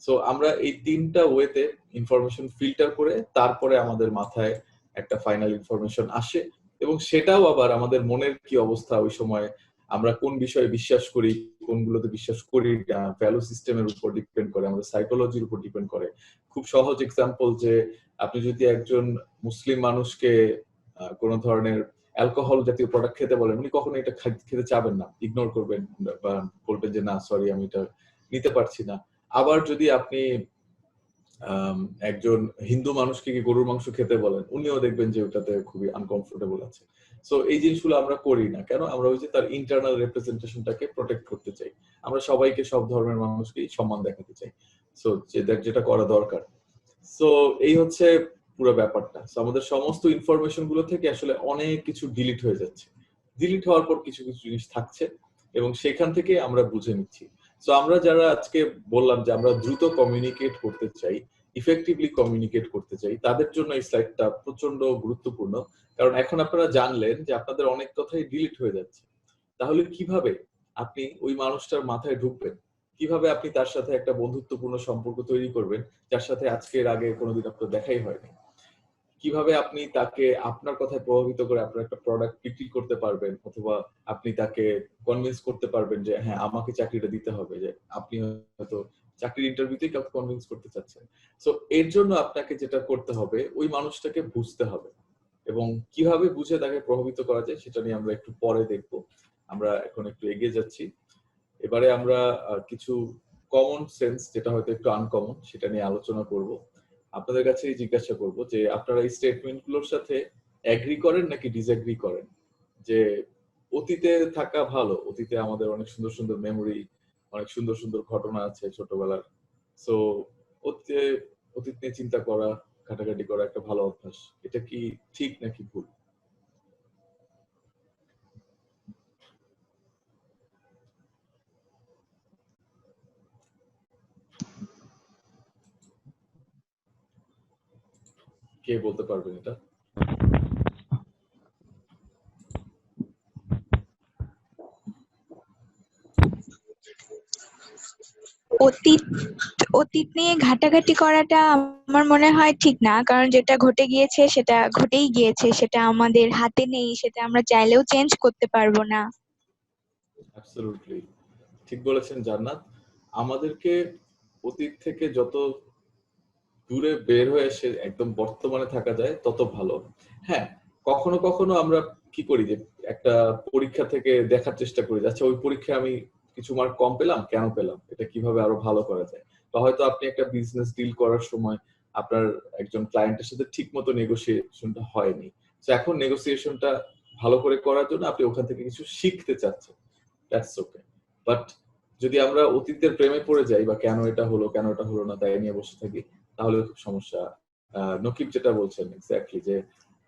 সো আমরা এই তিনটা ওয়েতে ইনফরমেশন ফিল্টার করে তারপরে আমাদের মাথায় একটা ফাইনাল ইনফরমেশন আসে, এবং সেটাও আবার আমাদের মনের কি অবস্থা ওই সময় আমরা কোন বিষয়ে বিশ্বাস করি, কোনগুলোতে বিশ্বাস করি না, ভ্যালু সিস্টেমের উপর ডিপেন্ড করে, আমাদের সাইকোলজির উপর ডিপেন্ড করে। খুব সহজ এক্সাম্পল যে আপনি যদি একজন মুসলিম মানুষকে কোনো ধরনের অ্যালকোহল জাতীয় প্রোডাক্ট খেতে বলেন, উনি কখনো এটা খেতে চাবেন না, ইগনোর করবেন বা বলবেন যে না সরি আমি এটা নিতে পারছি না। আবার যদি আপনি একজন হিন্দু মানুষকে কি গরুর মাংস খেতে বলেন, উনিও দেখবেন যে ওটাতে খুবই আনকমফোর্টেবল আছে। সো এই জিনিসগুলো আমরা করি না কেন? আমরা ওই যে তার ইন্টারনাল রিপ্রেজেন্টেশনটাকে প্রোটেক্ট করতে চাই। আমরা সবাইকে, সব ধর্মের মানুষকেই সম্মান দেখাতে চাই। সো যেটা করা দরকার। সো এই হচ্ছে পুরো ব্যাপারটা। সো আমাদের সমস্ত ইনফরমেশন গুলো থেকে আসলে অনেক কিছু ডিলিট হয়ে যাচ্ছে। ডিলিট হওয়ার পর কিছু কিছু জিনিস থাকছে এবং সেখান থেকে আমরা বুঝে নিচ্ছি। সো আমরা যারা আজকে বললাম যে আমরা দ্রুত কমিউনিকেট করতে চাই, ইফেক্টিভলি কমিউনিকেট করতে চাই, তাদের জন্য এই স্লাইডটা প্রচন্ড গুরুত্বপূর্ণ। কারণ এখন আপনারা জানলেন যে আপনাদের অনেক কথাই ডিলিট হয়ে যাচ্ছে। তাহলে কিভাবে আপনি ওই মানুষটার মাথায় ঢুকবেন? কিভাবে আপনি তার সাথে একটা বন্ধুত্বপূর্ণ সম্পর্ক তৈরি করবেন যার সাথে আজকের আগে কোনোদিন আপনার দেখাই হয়নি? কিভাবে আপনি তাকে আপনার কথায় প্রভাবিত করে আপনার একটা প্রোডাক্ট বিক্রি করতে পারবেন, অথবা আপনি তাকে কনভিন্স করতে পারবেন যে হ্যাঁ আমাকে চাকরিটা দিতে হবে, যে আপনি হয়তো চাকরির ইন্টারভিউতেই কাউকে কনভিন্স করতে চাচ্ছেন। সো এর জন্য আপনাকে যেটা করতে হবে, ওই মানুষটাকে বুঝতে হবে, এবং কিভাবে বুঝে তাকে প্রভাবিত করা যায় সেটা নিয়ে আমরা একটু পরে দেখবো। আমরা এখন একটু এগিয়ে যাচ্ছি। এবারে আমরা কিছু কমন সেন্স, যেটা হয়তো একটু আনকমন, সেটা নিয়ে আলোচনা করব। আপনাদের কাছে জিজ্ঞাসা করব যে আপনারা এই স্টেটমেন্ট গুলোর সাথে এগ্রি করেন নাকি ডিসএগ্রি করেন? যে অতীতে থাকা ভালো, অতীতে আমাদের অনেক সুন্দর সুন্দর মেমোরি, অনেক সুন্দর সুন্দর ঘটনা আছে ছোটবেলার। সো অতীত নিয়ে চিন্তা করা, ঘাটাঘাটি করা একটা ভালো অভ্যাস, এটা কি ঠিক নাকি ভুল? কে বলতে পারবেন এটা? অতীত নিয়ে ঘাটাঘাটি করাটা আমার মনে হয় ঠিক না, কারণ যেটা ঘটে গিয়েছে সেটা ঘটেই গিয়েছে, সেটা আমাদের হাতে নেই, সেটা আমরা চাইলেও চেঞ্জ করতে পারবো না। অ্যাবসলিউটলি ঠিক বলেছেন জান্নাত। আমাদেরকে অতীত থেকে যত দূরে বের হয়ে এসে একদম বর্তমানে থাকা যায় তত ভালো। হ্যাঁ, কখনো কখনো আমরা কি করি যে একটা পরীক্ষা থেকে দেখার চেষ্টা করি, আচ্ছা ওই পরীক্ষায় আমি কিছু মার্ক কম পেলাম, কেন পেলাম, এটা কিভাবে আরো ভালো করা যায়। বা হয়তো আপনি একটা বিজনেস ডিল করার সময় আপনার একজন ক্লায়েন্টের সাথে ঠিক মতো নেগোসিয়েশনটা হয়নি, তো এখন নেগোসিয়েশনটা ভালো করে করার জন্য আপনি ওখান থেকে কিছু শিখতে চাচ্ছেন, দ্যাটস ওকে। বাট যদি আমরা অতীতের প্রেমে পড়ে যাই বা কেন এটা হলো না তাই নিয়ে বসে থাকি, তাহলে খুব সমস্যা। নকিব যেটা বলছেন এক্স্যাক্টলি, যে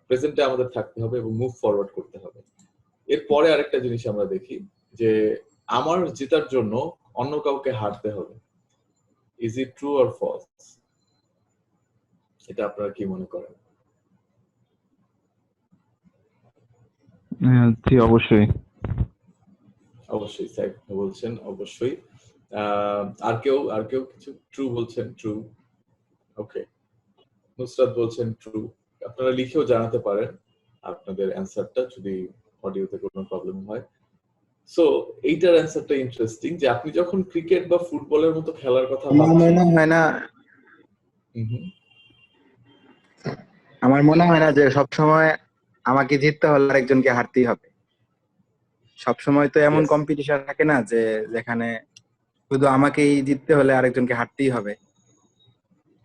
প্রেজেন্টে আমাদের থাকতে হবে এবং মুভ ফরওয়ার্ড করতে হবে। এরপরে আরেকটা জিনিস আমরা দেখি যে আমার জেতার জন্য অন্য কাউকে হারতে হবে। Is it true or false? এটা আপনারা কি মনে করেন? জি অবশ্যই। অবশ্যই সাইফ বলছেন অবশ্যই। আর কেউ কিছু ট্রু বলছেন? ট্রু। ওকে, নুসরাত বলছেন ট্রু। আপনারা লিখেও জানাতে পারেন আপনাদের অ্যানসারটা যদি অডিওতে কোনো প্রবলেম হয়। সো এইটার অ্যানসারটা ইন্টারেস্টিং, যে আপনি যখন ক্রিকেট বা ফুটবলের মতো খেলার কথা আমার মনে হয় না যে সবসময় আমাকে জিততে হলে আরেকজনকে হারতেই হবে। সবসময় তো এমন কম্পিটিশন থাকে না যে যেখানে শুধু আমাকেই জিততে হলে আরেকজনকে হারতেই হবে।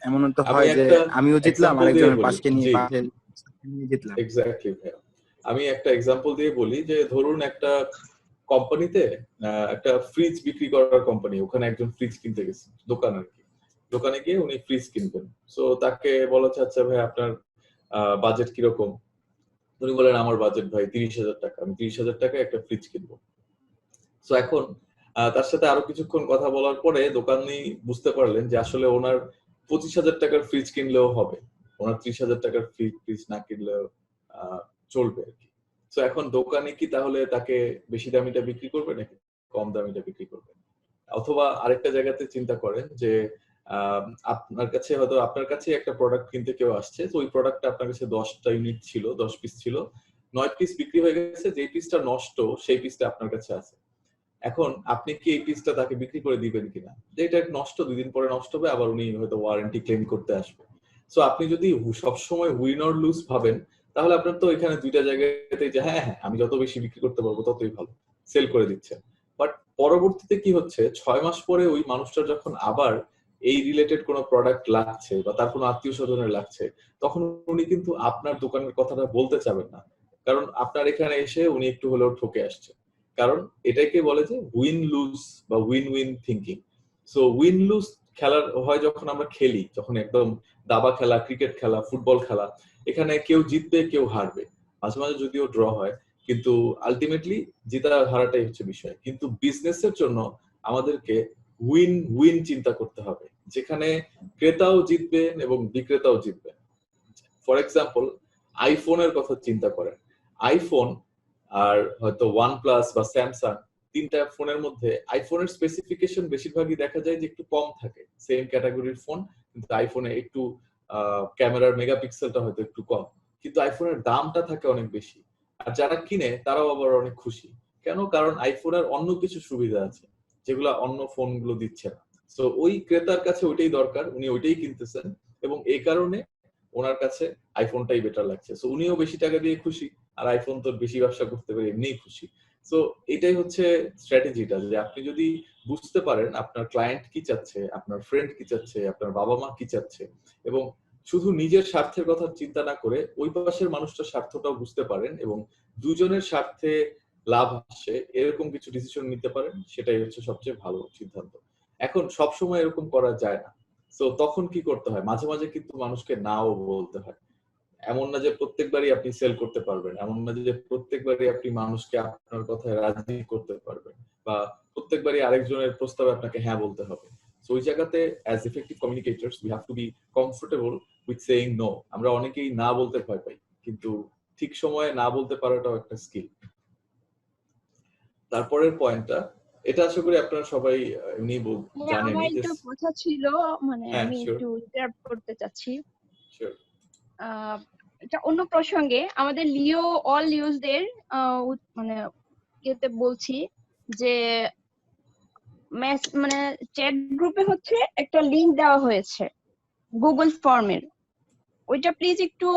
এমন তো হয় যে আমিও জিতলাম আরেকজনের পাশকে নিয়ে জিতলাম। এক্স্যাক্টলি ভাইয়া, আমি একটা এক্সাম্পল দিয়ে বলি যে ধরুন একটা কোম্পানিতে একটা ফ্রিজ বিক্রি করার কোম্পানি, ওখানে একজন ফ্রিজ কিনতে গেছে দোকান আর কি। দোকানে গিয়ে উনি ফ্রিজ কিনবেন। সো তাকে বলা হচ্ছে আচ্ছা ভাই আপনার বাজেট কিরকম? উনি বলেন আমার বাজেট ভাই 30,000 টাকা, আমি 30,000 টাকায় একটা ফ্রিজ কিনবো। সো এখন তার সাথে আরো কিছুক্ষণ কথা বলার পরে দোকানি বুঝতে পারলেন যে আসলে ওনার 25,000 টাকার ফ্রিজ কিনলেও হবে, ওনার 30,000 টাকার ফ্রিজ না কিনলেও চলবে আর কি। সো এখন দোকানি কি তাহলে তাকে বেশি দামিটা বিক্রি করবে নাকি কম দামিটা বিক্রি করবে? অথবা আরেকটা জায়গাতে চিন্তা করেন যে আপনার কাছে একটা প্রোডাক্ট কিনতে কেউ আসছে, তো ওই প্রোডাক্টটা আপনার কাছে 10টা ইউনিট ছিল, 10 পিস ছিল, 9 পিস বিক্রি হয়ে গেছে, যে পিসটা নষ্ট সেই পিসটা আপনার কাছে আছে। এখন আপনি কি এই পিসটা তাকে বিক্রি করে দিবেন কিনা, যে এটা নষ্ট, 2 দিন পরে নষ্ট হবে, আবার উনি হয়তো ওয়ারেন্টি ক্লেম করতে আসবে। সো আপনি যদি সবসময় উইন অর লুজ ভাবেন, তাহলে আপনার তো এখানে দুইটা জায়গাতে যে হ্যাঁ হ্যাঁ আমি যত বেশি বিক্রি করতে পারবো ততই ভালো, সেল করে দিচ্ছেন। বাট পরবর্তীতে কি হচ্ছে, 6 মাস পরে ওই মানুষটার যখন আবার এই রিলেটেড কোনো প্রোডাক্ট লাগছে বা তার কোনো আত্মীয় স্বজনের লাগছে, তখন উনি কিন্তু আপনার দোকানের কথাটা বলতে চাবেন না, কারণ আপনার এখানে এসে উনি একটু হলেও ঠকে আসছে। কারণ এটাকে বলে যে উইন লুজ বা win win thinking. So win lose খেলার হয় যখন আমরা খেলি, যখন একদম দাবা খেলা, ক্রিকেট খেলা, ফুটবল খেলা, এখানে কেউ জিতবে কেউ হারবে, মাঝে মাঝে যদিও ড্র হয়, কিন্তু আলটিমেটলি জেতা হারাটাই হচ্ছে বিষয়। কিন্তু বিজনেসের জন্য আমাদেরকে উইন উইন চিন্তা করতে হবে, যেখানে ক্রেতাও জিতবেন এবং বিক্রেতাও জিতবেন। ফর এক্সাম্পল, আইফোনের কথা চিন্তা করেন। আইফোন আর হয়তো OnePlus বা স্যামসাং, তিনটা ফোনের মধ্যে আইফোনের স্পেসিফিকেশন বেশিরভাগই দেখা যায় যে একটু কম থাকে, সেম ক্যাটাগরির ফোন, কিন্তু আইফোনে একটু ক্যামেরার মেগাপিক্সেলটা হয়তো একটু কম, কিন্তু আইফোনের দামটা থাকে অনেক বেশি। আর যারা কিনে তারাও আবার অনেক খুশি। কেন? কারণ আইফোনের অন্য কিছু সুবিধা আছে যেগুলো অন্য ফোনগুলো দিচ্ছে না। তো ওই ক্রেতার কাছে ওইটাই দরকার, উনি ওইটাই কিনতেছেন, এবং এই কারণে ওনার কাছে আইফোনটাই বেটার লাগছে। সো উনিও বেশি টাকা দিয়ে খুশি, আর আইফোন তো বেশি ব্যবসা করতে পারে এমনিই খুশি। সো এটাই হচ্ছে স্ট্র্যাটেজিটা, যে আপনি যদি বুঝতে পারেন আপনার ক্লায়েন্ট কি চাচ্ছে, আপনার ফ্রেন্ড কি চাচ্ছে, আপনার বাবা মা কি চাচ্ছে, এবং শুধু নিজের স্বার্থের কথা চিন্তা না করে ওই পাশের মানুষটার স্বার্থটাও বুঝতে পারেন, এবং দুজনের স্বার্থে লাভ আসে এরকম কিছু ডিসিশন নিতে পারেন, সেটাই হচ্ছে সবচেয়ে ভালো সিদ্ধান্ত। এখন সবসময় এরকম করা যায় না, তো তখন কি করতে হয়, মাঝে মাঝে কিন্তু মানুষকে নাও বলতে হয়। এমন না যে প্রত্যেকবারই আপনি সেল করতে পারবেন, এমন না যে প্রত্যেকবারই আপনি মানুষকে আপনার কথায় রাজি করতে পারবেন, বা প্রত্যেকবারই আরেকজনের প্রস্তাবে আপনাকে হ্যাঁ বলতে হবে। সো ওই জায়গাতে as effective communicators we have to be comfortable with saying no. আমরা অনেকেই না বলতে ভয় পাই, কিন্তু ঠিক সময়ে না বলতে পারাটাও একটা স্কিল। তারপরের পয়েন্টটা, এটা আশা করি আপনারা সবাই এমনি হ্যাঁ, আমার জানেনই যে একটা কথা ছিল, মানে হ্যাঁ আমি শিওর একটু ইন্টারাপ্ট করতে চাচ্ছি। শিওর আহ, এটা অন্য প্রসঙ্গে, আমাদের লিও অল লিওসদের মানে ইয়েতে বলছি যে মানে চ্যাট গ্রুপে হচ্ছে একটা লিংক দেওয়া হয়েছে গুগল ফর্মের, ওইটা প্লিজ একটু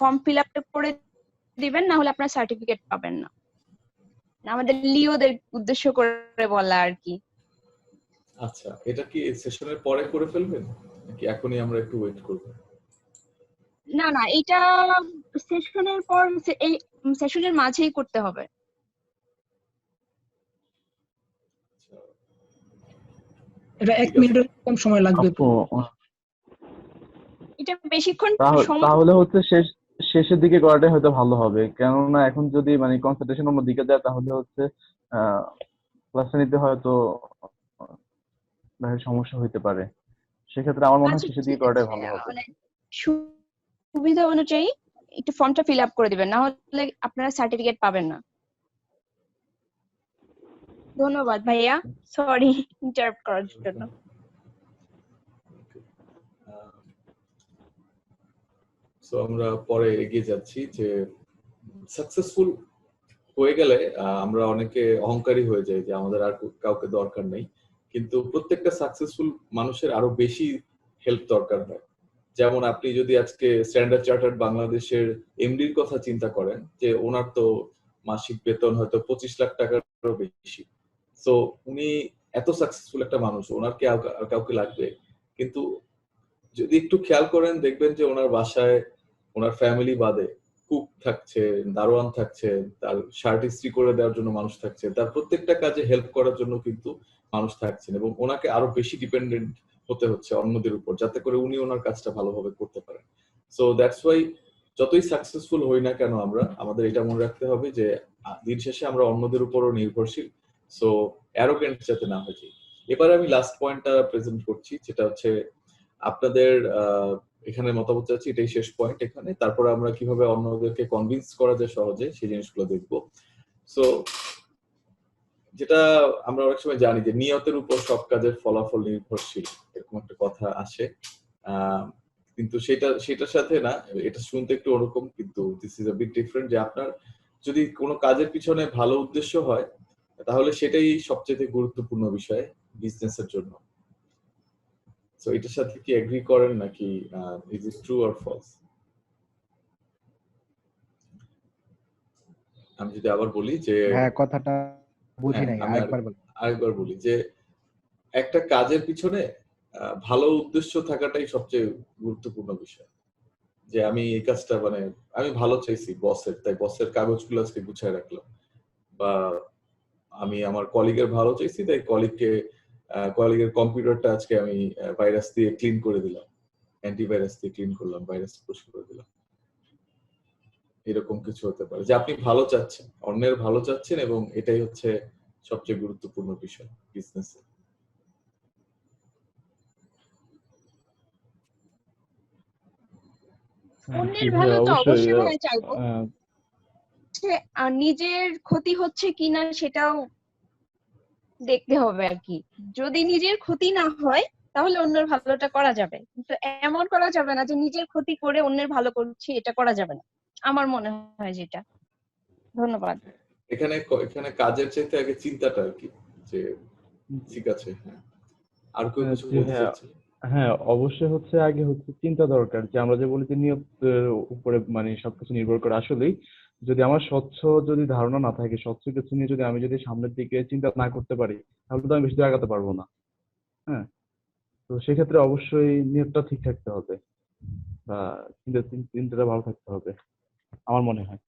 ফর্ম ফিল আপ করে দিবেন, না হলে আপনার সার্টিফিকেট পাবেন না। আমাদের লিওদের উদ্দেশ্য করে বলা আর কি। আচ্ছা, এটা কি সেশনের পরে করে ফেলবেন নাকি এখনই আমরা একটু ওয়েট করব? না না, এটা সেশনের পর, এই সেশনের মাঝেই করতে হবে। আচ্ছা, এটা 1 ঠিক আছে। মিনিটের কম সময় লাগবে। আপু এটা বেশিক্ষণ সময়। তাহলে হচ্ছে শেষের দিকে করাটাই হয়তো ভালো হবে, কেননা এখন যদি মানে কনসেন্ট্রেশন অন্য দিকে যায় তাহলে হচ্ছে ক্লাসটা নিতে হয়তো দেখা সমস্যা হইতে পারে। সেক্ষেত্রে আমার মনে হয় আচ্ছা শেষের দিকে ঠিক করাটাই আছে, ভালো হবে। মানে সুবিধা অনুযায়ী একটু ফর্মটা ফিল আপ করে দিবেন, না হলে আপনারা সার্টিফিকেট পাবেন না। ধন্যবাদ ভাইয়া, সরি ইন্টারাপ্ট করার জন্য। সো আমরা পরে এগিয়ে যাচ্ছি, যে সাকসেসফুল হয়ে গেলে আমরা অনেকে অহংকারী হয়ে যাই যে আমাদের আর কাউকে দরকার নেই, কিন্তু প্রত্যেকটা সাকসেসফুল মানুষের আরো বেশি হেল্প দরকার হয়। যেমন আপনি যদি আজকে স্ট্যান্ডার্ড চার্টার্ড বাংলাদেশের এমডির কথা চিন্তা করেন, যে ওনার তো মাসিক বেতন হয়তো 25 লাখ টাকারও বেশি। সো উনি এত সাকসেসফুল একটা মানুষ, ওনার কি আর কাউকে লাগবে? কিন্তু যদি একটু খেয়াল করেন দেখবেন যে ওনার বাসায় ওনার ফ্যামিলি বাদে কুক থাকছে, দারোয়ান থাকছে, তার শার্ট ইস্ত্রি করে দেওয়ার জন্য মানুষ থাকছে, তার প্রত্যেকটা কাজে হেল্প করার জন্য কিন্তু মানুষ থাকছেন, এবং ওনাকে আরো বেশি ডিপেন্ডেন্ট হতে হচ্ছে অন্যদের উপর, যাতে করে উনি ওনার কাজটা ভালোভাবে করতে পারেন। সো দ্যাটস ওয়াই যতই সাকসেসফুল হই না কেন আমাদের এটা মনে রাখতে হবে যে দিন শেষে আমরা অন্যদের উপরও নির্ভরশীল। সো অ্যারোগেন্ট যাতে না হয়ে যাই। এবারে আমি লাস্ট পয়েন্টটা প্রেজেন্ট করছি, যেটা হচ্ছে আপনাদের এখানে মতামত চাচ্ছি, এটাই শেষ পয়েন্ট এখানে। তারপরে আমরা কিভাবে অন্যদেরকে কনভিন্স করা যায় সহজে সেই জিনিসগুলো দেখবো। সো যেটা আমরা অনেক সময় জানি যে নিয়তের উপর সব কাজের ফলাফল নির্ভরশীল, এরকম একটা কথা আসে। কিন্তু সেটার সাথে না, এটা শুনতে একটু ওরকম, কিন্তু this is a bit different, যে আপনার যদি কোনো কাজের পিছনে ভালো উদ্দেশ্য হয় তাহলে সেটাই সবচেয়ে গুরুত্বপূর্ণ বিষয় বিজনেসের জন্য। সো এটার সাথে কি এগ্রি করেন নাকি is it true or false? আমি যদি আবার বলি যে হ্যাঁ, কথাটা বুঝি নাই, আমি আরেকবার বল। আরেকবার বলি যে একটা কাজের পিছনে ভালো উদ্দেশ্য থাকাটাই সবচেয়ে গুরুত্বপূর্ণ বিষয়। যে আমি এই কাজটা মানে আমি ভালো চাইছি বসের, তাই বসের কাগজগুলো আজকে গুছায় রাখলাম, বা আমি আমার কলিগের ভালো চাইছি তাই কলিগের কম্পিউটারটা আজকে আমি ভাইরাস দিয়ে ক্লিন করে দিলাম, অ্যান্টিভাইরাস দিয়ে ক্লিন করলাম, ভাইরাস পরিষ্কার করে দিলাম। এরকম কিছু হতে পারে যে আপনি ভালো চাচ্ছেন, অন্যের ভালো চাচ্ছেন, এবং এটাই হচ্ছে সবচেয়ে গুরুত্বপূর্ণ বিষয় বিজনেসে। অন্যের ভালো তো অবশ্যই ভাই চাইবো, আহ, আর নিজের ক্ষতি হচ্ছে কিনা সেটাও দেখতে হবে আর কি। যদি নিজের ক্ষতি না হয় তাহলে অন্যের ভালোটা করা যাবে, কিন্তু এমন করা যাবে না যে নিজের ক্ষতি করে অন্যের ভালো করছি, এটা করা যাবে না আমার মনে হয় যেটা। ধন্যবাদ। এখানে কাজের চাইতে আগে চিন্তাটা আর কি, যে ঠিক আছে। হ্যাঁ, আর কেউ কিছু জি বলতে হ্যাঁ, চাচ্ছে? হ্যাঁ অবশ্যই হচ্ছে আগে হচ্ছে চিন্তা দরকার, যে আমরা যে বলি যে নিয়তের উপরে মানে সবকিছু নির্ভর করে। আসলেই যদি আমার স্বচ্ছ যদি ধারণা না থাকে, স্বচ্ছ কিছু নিয়ে যদি আমি সামনের দিকে চিন্তা না করতে পারি, তাহলে তো আমি বেশি দূর আগাতে পারবো না। হ্যাঁ, তো সেক্ষেত্রে অবশ্যই নিয়তটা ঠিক থাকতে হবে, বা চিন্তাটা ভালো থাকতে হবে আমার মনে হয়।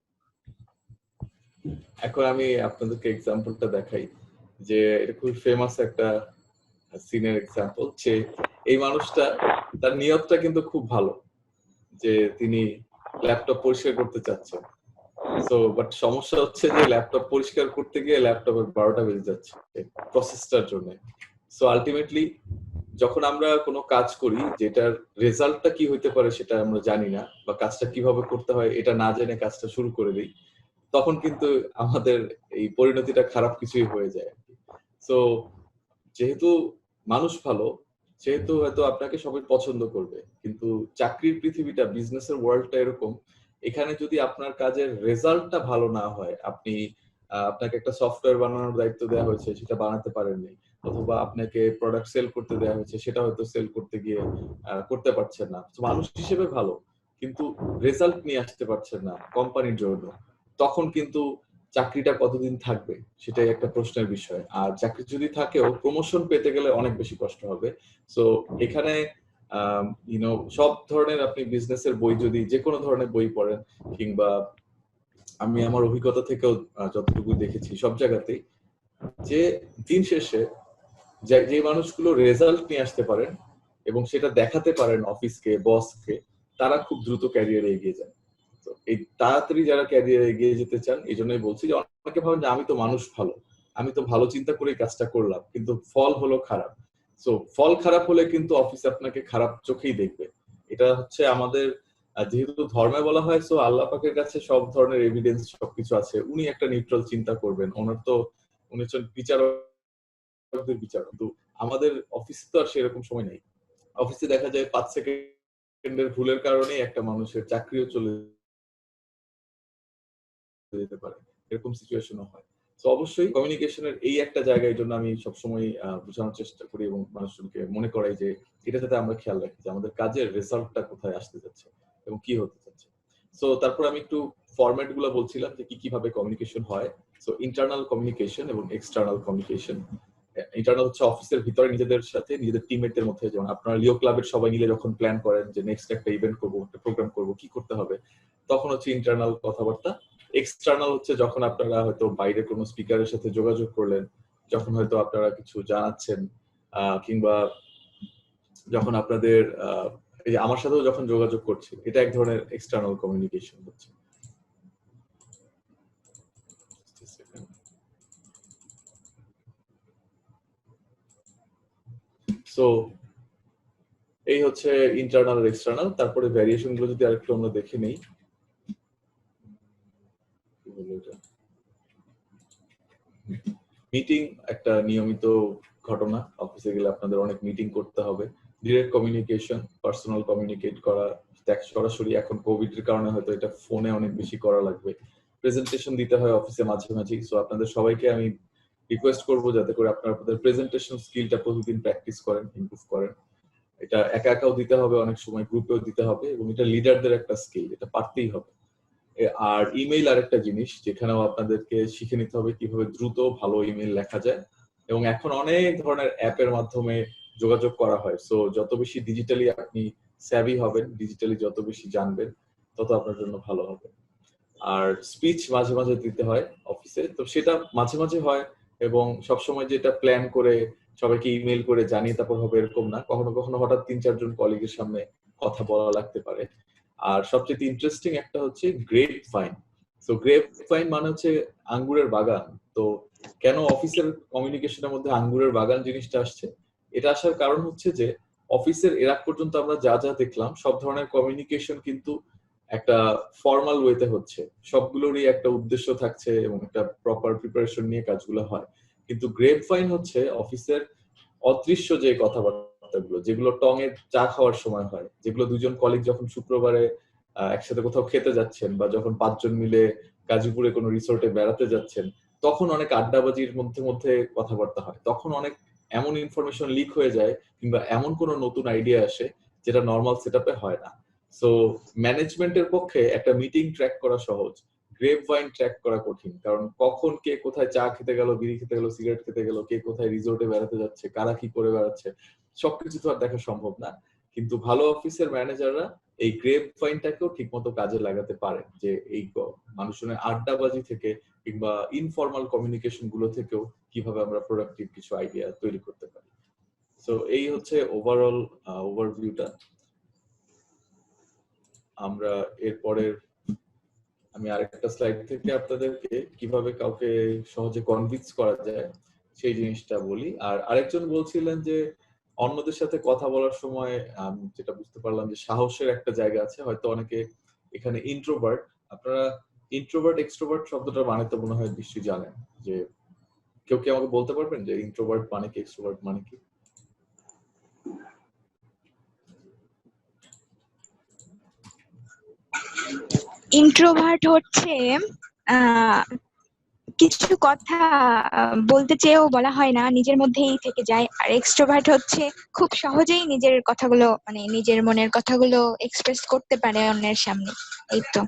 এখন আমি আপনাদেরকে এক্সাম্পলটা দেখাই, যে এটা খুবই ফেমাস একটা সিনের এক্সাম্পল, যে এই মানুষটা তার নিয়তটা কিন্তু খুব ভালো, যে তিনি ল্যাপটপ পরিষ্কার করতে চাচ্ছেন। সো বাট সমস্যা হচ্ছে যে ল্যাপটপ পরিষ্কার করতে গিয়ে ল্যাপটপের 12টা বেজে যাচ্ছে প্রসেসটার জন্য। সো আলটিমেটলি যখন আমরা কোনো কাজ করি যেটার রেজাল্টটা কি হইতে পারে সেটা আমরা জানি না, বা কাজটা কিভাবে করতে হয় এটা না জেনে কাজটা শুরু করে দিই, তখন কিন্তু আমাদের এই পরিণতিটা খারাপ কিছুই হয়ে যায়। সো যেহেতু মানুষ ভালো, সেহেতু হয়তো আপনাকে সবাই পছন্দ করবে, কিন্তু চাকরির পৃথিবীটা, বিজনেসের ওয়ার্ল্ডটা এরকম, এখানে যদি আপনার কাজের রেজাল্টটা ভালো না হয়, আপনাকে একটা সফটওয়্যার বানানোর দায়িত্ব দেওয়া হয়েছে, সেটা বানাতে পারেননি, অথবা আপনাকে প্রোডাক্ট সেল করতে দেওয়া হয়েছে, সেটা হয়তো সেল করতে গিয়ে করতে পারছেন না, তো মানুষ হিসেবে ভালো কিন্তু রেজাল্ট নিয়ে আসতে পারছেন না কোম্পানির জন্য, তখন কিন্তু চাকরিটা কতদিন থাকবে সেটাই একটা প্রশ্নের বিষয়। আর চাকরি যদি থাকেও প্রমোশন পেতে গেলে অনেক বেশি কষ্ট হবে। সো এখানে সব ধরনের আপনি বিজনেসের বই, যদি যে কোনো ধরনের বই পড়েন, কিংবা আমি আমার অভিজ্ঞতা থেকেও যতটুকু দেখেছি সব জায়গাতেই, যে দিন শেষে যে মানুষগুলো রেজাল্ট নিয়ে আসতে পারেন এবং সেটা দেখাতে পারেন অফিসকে, বসকে, তারা খুব দ্রুত ক্যারিয়ারে এগিয়ে যায়। তো এই তাড়াতাড়ি যারা ক্যারিয়ারে এগিয়ে যেতে চান, এই জন্যই বলছি যে অনেকে ভাবেন যে আমি তো মানুষ ভালো, আমি তো ভালো চিন্তা করে কাজটা করলাম, কিন্তু ফল হলো খারাপ। সো ফল খারাপ হলে কিন্তু অফিস আপনাকে খারাপ চোখেই দেখবে। এটা হচ্ছে আমাদের যেহেতু ধর্মে বলা হয়, সো আল্লাহ পাকের কাছে সব ধরনের এভিডেন্স সবকিছু আছে, উনি একটা নিউট্রাল চিন্তা করবেন, উনি হচ্ছেন বিচারকদের বিচারক। কিন্তু আমাদের অফিসে তো আর সেরকম সময় নেই। অফিসে দেখা যায় 5 সেকেন্ডের ভুলের কারণে একটা মানুষের চাকরিও চলে যেতে পারে, এরকম সিচুয়েশনও হয়। তো অবশ্যই কমিউনিকেশনের এই একটা জায়গায় জন্য আমি সবসময় বোঝানোর চেষ্টা করি এবং মানুষজনকে মনে করাই যে এটা যাতে আমরা খেয়াল রাখি যে আমাদের কাজের রেজাল্টটা কোথায় আসতে যাচ্ছে এবং কি হতে যাচ্ছে। সো তারপর আমি একটু ফরম্যাট গুলো বলছিলাম যে কিভাবে কমিউনিকেশন হয়। সো ইন্টারনাল কমিউনিকেশন এবং এক্সটার্নাল কমিউনিকেশন। ইন্টারনাল হচ্ছে অফিসের ভিতরে নিজেদের সাথে, নিজেদের টিমমেটদের মধ্যে, যেমন আপনারা লিও ক্লাবের সবাই মিলে যখন প্ল্যান করেন যে নেক্সট একটা ইভেন্ট করবো, একটা প্রোগ্রাম করবো, কি করতে হবে, তখন হচ্ছে ইন্টারনাল কথাবার্তা। এক্সটার্নাল হচ্ছে যখন আপনারা হয়তো বাইরে কোনো স্পিকারের সাথে যোগাযোগ করলেন, যখন হয়তো আপনারা কিছু জানাচ্ছেন, কিংবা যখন আপনাদের এই যে আমার সাথেও যখন যোগাযোগ করছি, এটা এক ধরনের এক্সটার্নাল কমিউনিকেশন হচ্ছে। সো এই হচ্ছে ইন্টারনাল আর এক্সটার্নাল। তারপরে ভ্যারিয়েশন গুলো যদি আরেকটু আমরা দেখে নেই। মিটিং একটা নিয়মিত ঘটনা, অফিসে গেলে আপনাদের অনেক মিটিং করতে হবে। ডিরেক্ট কমিউনিকেশন, পার্সোনাল কমিউনিকেট করা, সরাসরি এখন কোভিড এর কারণে হয়তো এটা ফোনে অনেক বেশি করা লাগবে, প্রেজেন্টেশন দিতে হয় অফিসে মাঝে মাঝে। সো আপনাদের সবাইকে আমি রিকোয়েস্ট করবো যাতে করে আপনারা আপনাদের প্রেজেন্টেশন স্কিলটা প্রতিদিন প্র্যাকটিস করেন, ইমপ্রুভ করেন। এটা একা একাও দিতে হবে, অনেক সময় গ্রুপেও দিতে হবে, এবং এটা লিডারদের একটা স্কিল, এটা পারতেই হবে। আর ইমেইল আরেকটা জিনিস যেখানেও আপনাদেরকে শিখে নিতে হবে কিভাবে দ্রুত ভালো ইমেইল লেখা যায়, এবং এখন অনেক ধরনের অ্যাপের মাধ্যমে যোগাযোগ করা হয়। সো যত বেশি ডিজিটালি আপনি স্যাভি হবেন, ডিজিটালি যত বেশি জানবেন, তত আপনার জন্য ভালো হবে। আর স্পিচ মাঝে মাঝে দিতে হয় অফিসে, তো সেটা মাঝে মাঝে হয়, এবং সবসময় যেটা প্ল্যান করে সবাইকে ইমেল করে জানিয়ে তারপর হবে এরকম না, কখনো কখনো হঠাৎ 3-4 জন কলিগের সামনে কথা বলা লাগতে পারে। আর সবচেয়ে ইন্টারেস্টিং একটা হচ্ছে grape fine. So grape fine মানে হচ্ছে আঙ্গুরের বাগান। তো কেন অফিসের কমিউনিকেশনের মধ্যে আঙ্গুরের বাগান জিনিসটা আসছে? এটা আসার কারণ হচ্ছে যে অফিসের এর আগ পর্যন্ত আমরা যা যা দেখলাম সব ধরনের কমিউনিকেশন কিন্তু একটা ফর্মাল ওয়েতে হচ্ছে, সবগুলোরই একটা উদ্দেশ্য থাকছে এবং একটা প্রপার প্রিপারেশন নিয়ে কাজগুলো হয়। কিন্তু গ্রেপ ফাইন হচ্ছে অফিসের অদৃশ্য যে কথাবার্তাগুলো, যেগুলো টঙে চা খাওয়ার সময় হয়, যেগুলো দুজন কলিগ যখন শুক্রবারে একসাথে কোথাও খেতে যাচ্ছেন, বা যখন 5 জন মিলে গাজীপুরে কোনো রিসোর্টে বেড়াতে যাচ্ছেন, তখন অনেক আড্ডাবাজির মধ্যে মধ্যে কথাবার্তা হয়, তখন অনেক এমন ইনফরমেশন লিক হয়ে যায়, কিংবা এমন কোনো নতুন আইডিয়া আসে যেটা নর্মাল সেটআপে হয় না। সো ম্যানেজমেন্টের পক্ষে একটা মিটিং ট্র্যাক করা সহজ, গ্রেপ ভাইন ট্র্যাক করা কঠিন। কারণ কখন কে কোথায় চা খেতে গেল, বিড়ি খেতে গেল, সিগারেট খেতে গেল, কে কোথায় রিসোর্টে বেড়াতে যাচ্ছে, কারা কি করে বেড়াচ্ছে, সবকিছু তো আর দেখা সম্ভব না। কিন্তু ভালো অফিসের ম্যানেজাররা এই গ্রেপ ভাইনটাকেও ঠিক মতো কাজে লাগাতে পারে, যে এই মানুষজনের আড্ডাবাজি থেকে কিংবা ইনফর্মাল কমিউনিকেশন গুলো থেকেও কিভাবে আমরা প্রোডাক্টিভ কিছু আইডিয়া তৈরি করতে পারি। সো এই হচ্ছে ওভারঅল ওভারভিউটা। আমরা এরপরের আমি আরেকটা স্লাইড থেকে আপনাদেরকে কিভাবে কাউকে সহজে কনভিন্স করা যায় সেই জিনিসটা বলি। আর আরেকজন বলছিলেন যে অন্যদের সাথে কথা বলার সময় যেটা বুঝতে পারলাম যে সাহসের একটা জায়গা আছে, হয়তো অনেকে এখানে ইন্ট্রোভার্ট, আপনারা ইন্ট্রোভার্ট এক্সট্রোভার্ট শব্দটা মানে তো মনে হয় নিশ্চয়ই জানেন। যে কেউ কি আমাকে বলতে পারবেন যে ইন্ট্রোভার্ট মানে কি, এক্সট্রোভার্ট মানে কি? ইন্ট্রোভার্ট হচ্ছে কিছু কথা বলতে চেয়েও বলা হয় না, নিজের মধ্যেই থেকে যায়। আর এক্সট্রোভার্ট হচ্ছে খুব সহজেই নিজের কথাগুলো, মানে নিজের মনের কথাগুলো এক্সপ্রেস করতে পারে অন্যের সামনে। এই তো।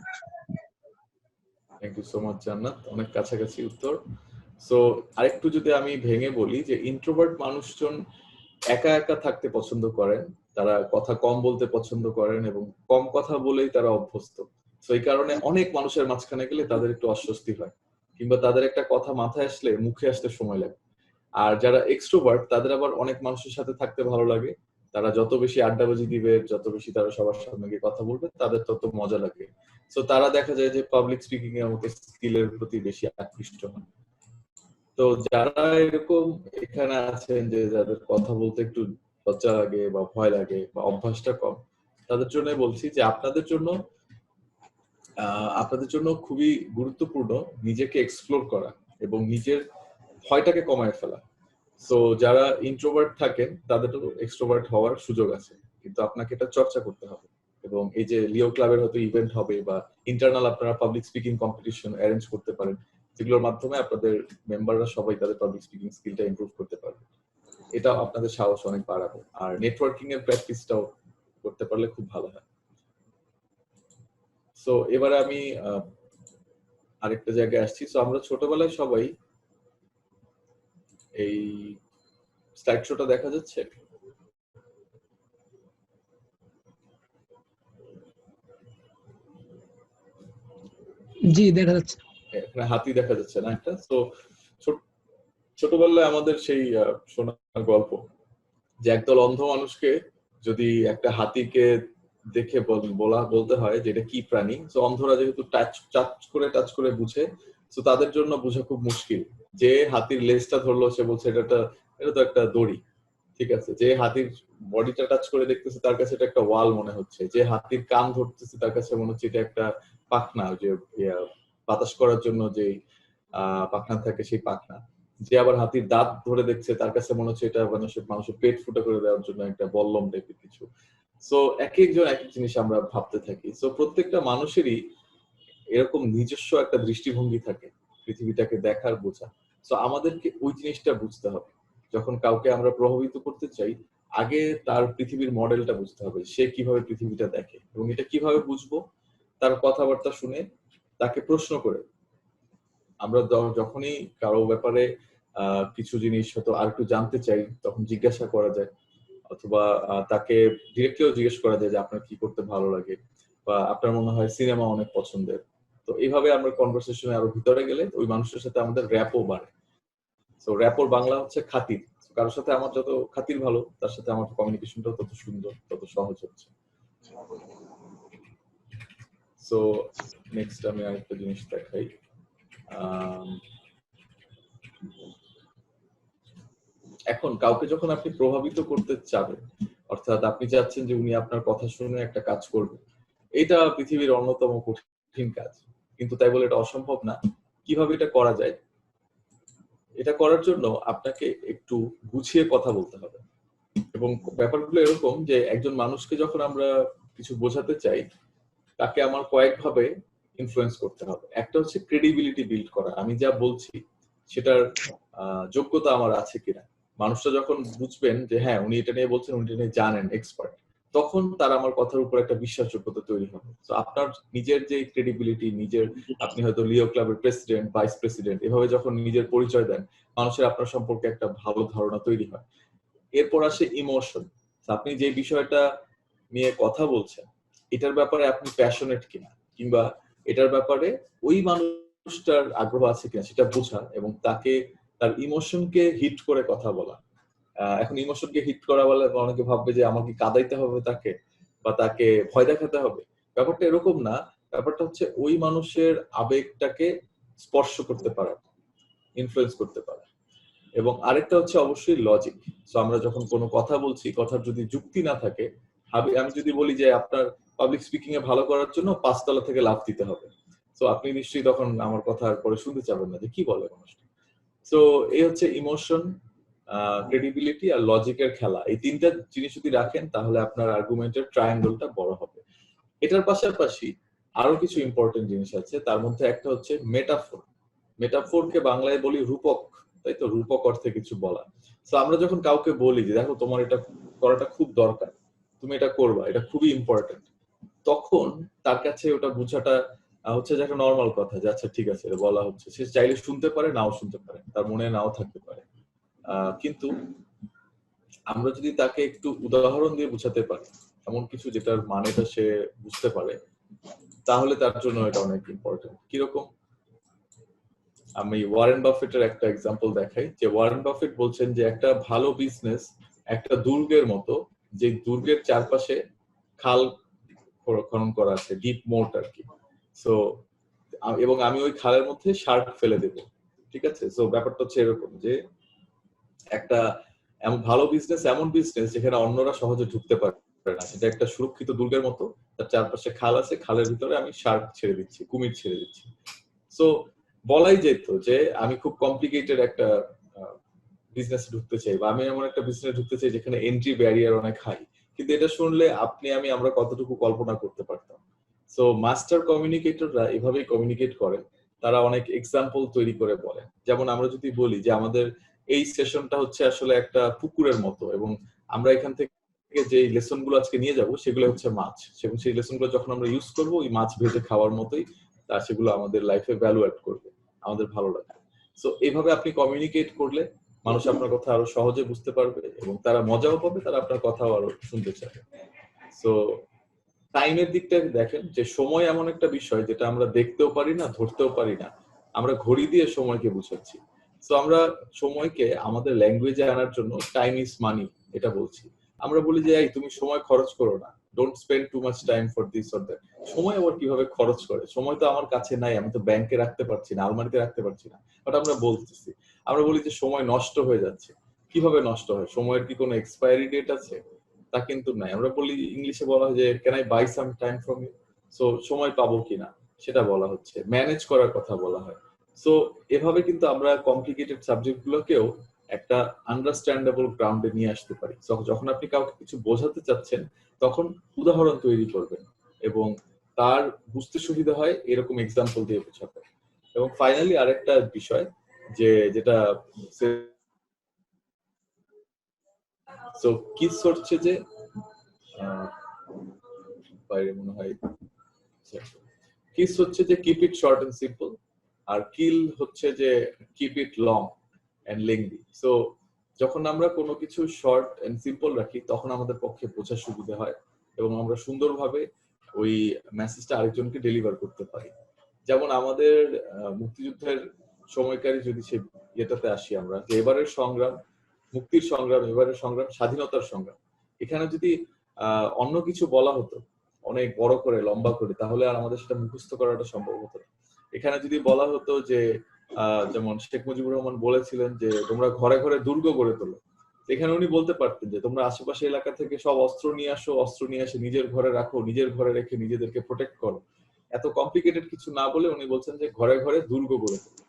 থ্যাংক ইউ সো মাচ জান্নাত, অনেক কাছাকাছি উত্তর। সো আরেকটু যদি আমি ভেঙে বলি যে ইন্ট্রোভার্ট মানুষজন একা একা থাকতে পছন্দ করেন, তারা কথা কম বলতে পছন্দ করেন এবং কম কথা বলেই তারা অভ্যস্ত। তো এই কারণে অনেক মানুষের মাঝখানে গেলে তাদের একটু অস্বস্তি হয়, কিংবা তাদের একটা কথা মাথায় আসলে মুখে আসতে সময় লাগে। আর যারা এক্সট্রোভার্ট তাদের আবার অনেক মানুষের সাথে থাকতে ভালো লাগে, তারা যত বেশি আড্ডাবাজি দিবে, যত বেশি তারা সবার সামনে গিয়ে কথা বলবে, তাদের তত মজা লাগে। সো তারা দেখা যায় যে পাবলিক স্পিকিং এর মতো স্কিলের প্রতি বেশি আকৃষ্ট হন। তো যারা এরকম এখানে আছেন যে যাদের কথা বলতে একটু লজ্জা লাগে বা ভয় লাগে বা অভ্যাসটা কম, তাদের জন্য বলছি যে আপনাদের জন্য খুবই গুরুত্বপূর্ণ নিজেকে এক্সপ্লোর করা এবং নিজের ভয়টাকে কমায় ফেলা। সো যারা ইন্ট্রোভার্ট থাকেন তাদের তো এক্সট্রোভার্ট হওয়ার সুযোগ আছে, কিন্তু আপনাকে এটা চর্চা করতে হবে। এবং এই যে লিও ক্লাবের হয়তো ইভেন্ট হবে, বা ইন্টারনাল আপনারা পাবলিক স্পিকিং কম্পিটিশন অ্যারেঞ্জ করতে পারেন, যেগুলোর মাধ্যমে আপনাদের মেম্বাররা সবাই তাদের পাবলিক স্পিকিং স্কিলটা ইমপ্রুভ করতে পারবে। এটা আপনাদের সাহস অনেক বাড়াবে, আর নেটওয়ার্কিং এর প্র্যাকটিসটাও করতে পারলে খুব ভালো হয়। সো এবারে আমি আরেকটা জায়গায় আসছি। সো আমরা ছোটবেলায় সবাই, এই স্লাইড শোটা দেখা যাচ্ছে? জি দেখা যাচ্ছে। এখানে হাতি দেখা যাচ্ছে না একটা? তো ছোটবেলায় আমাদের সেই শোনা গল্প যে একদল অন্ধ মানুষকে যদি একটা হাতিকে দেখে বলতে হয় যে এটা কি প্রাণী, তো অন্ধরা যেহেতু টাচ করে বুঝে, তো তাদের জন্য বোঝা খুব মুশকিল। যে হাতির লেজটা ধরলো সে বলছে এটা তো একটা দড়ি, ঠিক আছে। যে হাতির বডিটা টাচ করে দেখতেছে তার কাছে এটা একটা ওয়াল মনে হচ্ছে। যে হাতির কান ধরতেছে তার কাছে মনে হচ্ছে এটা একটা পাখনা, যে বাতাস করার জন্য যে পাখনা থাকে সেই পাখনা। যে আবার হাতির দাঁত ধরে দেখছে তার কাছে মনে হচ্ছে এটা মানুষের পেট ফুটা করে দেওয়ার জন্য একটা বল্লম টাইপের কিছু। সো এক একজন এক এক জিনিস আমরা ভাবতে থাকি। সো প্রত্যেকটা মানুষেরই এরকম নিজস্ব একটা দৃষ্টিভঙ্গি থাকে পৃথিবীটাকে দেখার, বোঝা। সো আমাদেরকে ওই জিনিসটা বুঝতে হবে। যখন কাউকে আমরা প্রভাবিত করতে চাই, আগে তার পৃথিবীর মডেলটা বুঝতে হবে, সে কিভাবে পৃথিবীটা দেখে। এবং এটা কিভাবে বুঝবো? তার কথাবার্তা শুনে, তাকে প্রশ্ন করে। আমরা যখনই কারো ব্যাপারে কিছু জিনিস হয়তো আর একটু জানতে চাই, তখন জিজ্ঞাসা করা যায়, অথবা তাকে ডিরেক্টলিও জিজ্ঞেস করা যায় যে আপনার কি করতে ভালো লাগে, বা আপনার মনে হয় সিনেমা অনেক পছন্দের। তো এইভাবে আমরা কনভারসেশনে আরো ভিতরে গেলে ওই মানুষের সাথে আমাদের র্যাপও বাড়ে। সো র্যাপোর বাংলা হচ্ছে খাতির। কারোর সাথে আমার যত খাতির ভালো, তার সাথে আমার কমিউনিকেশনটাও তত সুন্দর, তত সহজ হচ্ছে। সো নেক্সট আমি আরেকটা জিনিস দেখাই। এখন কাউকে যখন আপনি প্রভাবিত করতে চাবেন, অর্থাৎ আপনি চাচ্ছেন যে উনি আপনার কথা শুনে একটা কাজ করবে, এটা পৃথিবীর অন্যতম কঠিন কাজ, কিন্তু তাই বলে এটা অসম্ভব না। কিভাবে এটা করা যায়? এটা করার জন্য আপনাকে একটু গুছিয়ে কথা বলতে হবে। এবং ব্যাপারগুলো এরকম যে একজন মানুষকে যখন আমরা কিছু বোঝাতে চাই, তাকে আমার কয়েকভাবে ইনফ্লুয়েন্স করতে হবে। একটা হচ্ছে ক্রেডিবিলিটি বিল্ড করা, আমি যা বলছি সেটার যোগ্যতা আমার আছে কিনা। মানুষটা যখন বুঝবেন যে হ্যাঁ উনি এটা নিয়ে বলছেন, উনি এটা নিয়ে জানেন, এক্সপার্ট, তখন তার আমার কথার উপর একটা বিশ্বাসযোগ্যতা তৈরি হবে। তো আপনার নিজের যে ক্রেডিবিলিটি, নিজের, আপনি হয়তো লিও ক্লাবের প্রেসিডেন্ট, ভাইস প্রেসিডেন্ট, এভাবে যখন নিজের পরিচয় দেন, মানুষের আপনার সম্পর্কে একটা ভালো ধারণা তৈরি হয়। এরপর আসে ইমোশন। আপনি যে বিষয়টা নিয়ে কথা বলছেন, এটার ব্যাপারে আপনি প্যাশনেট কিনা, কিংবা এটার ব্যাপারে ওই মানুষটার আগ্রহ আছে কিনা সেটা বোঝা, এবং তাকে তার ইমোশনকে হিট করে কথা বলা। এখন ইমোশনকে হিট করা বলে অনেকে ভাববে যে আমাকে কাঁদাইতে হবে তাকে, বা তাকে ভয় দেখাতে হবে। ব্যাপারটা এরকম না। ব্যাপারটা হচ্ছে ওই মানুষের আবেগটাকে স্পর্শ করতে পারা, ইনফ্লুয়েন্স করতে পারা। এবং আরেকটা হচ্ছে অবশ্যই লজিক। সো আমরা যখন কোনো কথা বলছি, কথার যদি যুক্তি না থাকে, আমি যদি বলি যে আপনার পাবলিক স্পিকিং এ ভালো করার জন্য 5 তলা থেকে লাফ দিতে হবে, সো আপনি নিশ্চয়ই তখন আমার কথা পরে শুনতে চাবেন না যে কি বলে মানুষটা। সো এই হচ্ছে ইমোশন, ক্রেডিবিলিটি আর লজিকের খেলা। এই তিনটা জিনিস যদি রাখেন, তাহলে আপনার আর্গুমেন্টের ট্রায়াঙ্গলটা বড় হবে। এটার পাশাপাশি আরো কিছু ইম্পর্টেন্ট জিনিস আছে। তার মধ্যে একটা হচ্ছে মেটাফোর। মেটাফোরকে বাংলায় বলি রূপক, তাই তো? রূপক অর্থে কিছু বলা। তো আমরা যখন কাউকে বলি যে দেখো তোমার এটা করাটা খুব দরকার, তুমি এটা করবা, এটা খুবই ইম্পর্টেন্ট, তখন তার কাছে ওটা বোঝাটা হচ্ছে যে একটা নর্মাল কথা, যে আচ্ছা ঠিক আছে এটা বলা হচ্ছে। সে চাইলে শুনতে পারে, নাও শুনতে পারে, তার মনে নাও থাকতে পারে। কিন্তু আমরা যদি তাকে একটু উদাহরণ দিয়ে বোঝাতে পারি, এমন কিছু যেটার মানেটা সে বুঝতে পারে, তাহলে তার জন্য এটা অনেক ইম্পর্টেন্ট। কিরকম? আমি ওয়ারেন বাফেটের একটা এক্সাম্পল দেখাই। যে ওয়ারেন বাফেট বলছেন যে একটা ভালো বিজনেস একটা দুর্গের মতো, যে দুর্গের চারপাশে খাল খনন করা আছে, ডিপ মোট আর কি। সো এবং আমি ওই খালের মধ্যে শার্ক ফেলে দেব, ঠিক আছে? সো ব্যাপারটা হচ্ছে এরকম যে একটা এমন ভালো বিজনেস, এমন বিজনেস যেখানে অন্যরা সহজে ঢুকতে পারে না, সেটা একটা সুরক্ষিত দুর্গের মতো। তার চারপাশে খাল আছে, খালের ভিতরে আমি শার্ক ছেড়ে দিচ্ছি, কুমির ছেড়ে দিচ্ছি। সো বলাই যেত যে আমি খুব কমপ্লিকেটেড একটা বিজনেস ঢুকতে চাই, বা আমি এমন একটা বিজনেস ঢুকতে চাই যেখানে এন্ট্রি ব্যারিয়ার অনেক হাই। কিন্তু এটা শুনলে আপনি আমরা কতটুকু কল্পনা করতে পারতাম? সো মাস্টার কমিউনিকেটররা এভাবেই কমিউনিকেট করেন। তারা অনেক এক্সাম্পল তৈরি করে বলেন। যেমন আমরা যদি বলি যে আমাদের এই সেশনটা হচ্ছে আসলে একটা পুকুরের মতো, এবং আমরা এখান থেকে যে লেসন গুলো আজকে নিয়ে যাব সেগুলো হচ্ছে মাছ, এবং সেই লেসন গুলো যখন আমরা ইউজ করবো ওই মাছ ভেজে খাওয়ার মতোই, তা সেগুলো আমাদের লাইফে ভ্যালু অ্যাড করবে, আমাদের ভালো লাগবে। সো এইভাবে আপনি কমিউনিকেট করলে মানুষ আপনার কথা আরো সহজে বুঝতে পারবে, এবং তারা মজাও পাবে, তারা আপনার কথাও আরো শুনতে চাবে। সো টাইমের দিকটা দেখেন, যে সময় এমন একটা বিষয় যেটা আমরা দেখতেও পারি না, ধরতেও পারি না। আমরা ঘড়ি দিয়ে সময়কে বুঝাচ্ছি। সো আমরা সময়কে আমাদের ল্যাঙ্গুয়েজে আনার জন্য টাইম ইজ মানি এটা বলছি। আমরা বলি যে এই তুমি সময় খরচ করো না, don't spend too much time for this or that. সময় আবার কিভাবে খরচ করে? সময় তো আমার কাছে নাই, আমি তো ব্যাংকে রাখতে পারছি না, আলমারিতে রাখতে পারছি না, বাট আমরা বলতেছি। আমরা বলি যে সময় নষ্ট হয়ে যাচ্ছে। কিভাবে নষ্ট হয়? সময়ের কি কোনো এক্সপায়ারি ডেট আছে? তা কিন্তু নাই। আমরা বলি, ইংলিশে বলা হয় যে can I buy some time from you? So সময় পাবো কিনা সেটা বলা হচ্ছে, ম্যানেজ করার কথা বলা হয়। সো এভাবে কিন্তু আমরা কমপ্লিকেটেড সাবজেক্ট গুলোকেও একটা আন্ডারস্ট্যান্ডেবল গ্রাউন্ডে নিয়ে আসতে পারি। যখন আপনি কাউকে কিছু বোঝাতে চাচ্ছেন তখন উদাহরণ তৈরি করবেন এবং তার বুঝতে সুবিধা হয় এরকম এক্সাম্পল দিয়ে বোঝাবেন। এবং ফাইনালি আরেকটা বিষয় যেটা কিস হচ্ছে যে বাইরে মনে হয় কিস হচ্ছে যে keep it short and simple, আর কিল হচ্ছে যে keep it long and lengthy. So যখন আমরা কোনো কিছু শর্ট এন্ড সিম্পল রাখি তখন আমাদের পক্ষে বোঝার সুবিধা হয় এবং আমরা সুন্দরভাবে ওই মেসেজটা আরেকজনকে ডেলিভার করতে পারি। যেমন আমাদের মুক্তিযুদ্ধের সময়কারী যদি সে ইয়েটাতে আসি আমরা, যে এবারের সংগ্রাম মুক্তির সংগ্রাম, এবারের সংগ্রাম স্বাধীনতার সংগ্রাম, এখানে যদি অন্য কিছু বলা হতো অনেক বড় করে লম্বা করে তাহলে আর আমাদের সেটা মুখস্থ করাটা সম্ভব হতো না। এখানে যদি বলা হতো যে যেমন শেখ মুজিবুর রহমান বলেছিলেন যে তোমরা ঘরে ঘরে দুর্গ গড়ে তোলো, এখানে উনি বলতে পারতেন যে তোমরা আশেপাশে এলাকা থেকে সব অস্ত্র নিয়ে আসো, অস্ত্র নিয়ে এসে নিজের ঘরে রাখো, নিজের ঘরে রেখে নিজেদেরকে প্রোটেক্ট করো। এত কমপ্লিকেটেড কিছু না বলে উনি বলছেন যে ঘরে ঘরে দুর্গ গড়ে তোলো।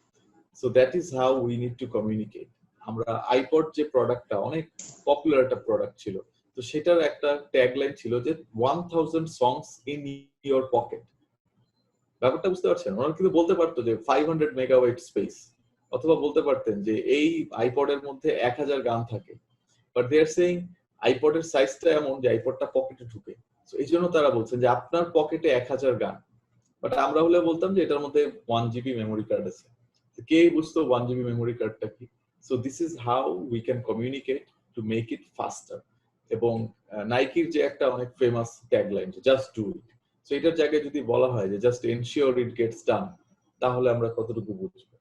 So that is how we need to communicate. আমরা আইপড যে প্রোডাক্টটা অনেক পপুলার একটা প্রোডাক্ট ছিল, তো সেটার একটা ট্যাগলাইন ছিল যে 1000 songs in your pocket। ব্যাপারটা বুঝতে পারছেন? ওনারা কিন্তু বলতে পারতো যে 500 মেগাবাইট স্পেস, অথবা বলতে পারতেন যে এই আইপডের মধ্যে 1000 গান থাকে, বাট দে আর সেইং আইপডের সাইজটা এমন যে আইপডটা পকেটে ঢুকে। সো এই জন্য তারা বলছেন যে আপনার পকেটে 1000 গান, বাট আমরা হলে বলতাম যে এটার মধ্যে 1 জিবি মেমোরি কার্ড আছে। কে বুঝতো 1 জিবি মেমোরি কার্ডটা কি? So this is how we can communicate to make it ফাস্টার। এবং নাইকির যে একটা অনেক famous tagline just do it, so এটার জায়গায় যদি বলা হয় যে জাস্ট এনশিওর ইট গেটস ডান, তাহলে আমরা কতটুকু বুঝবো।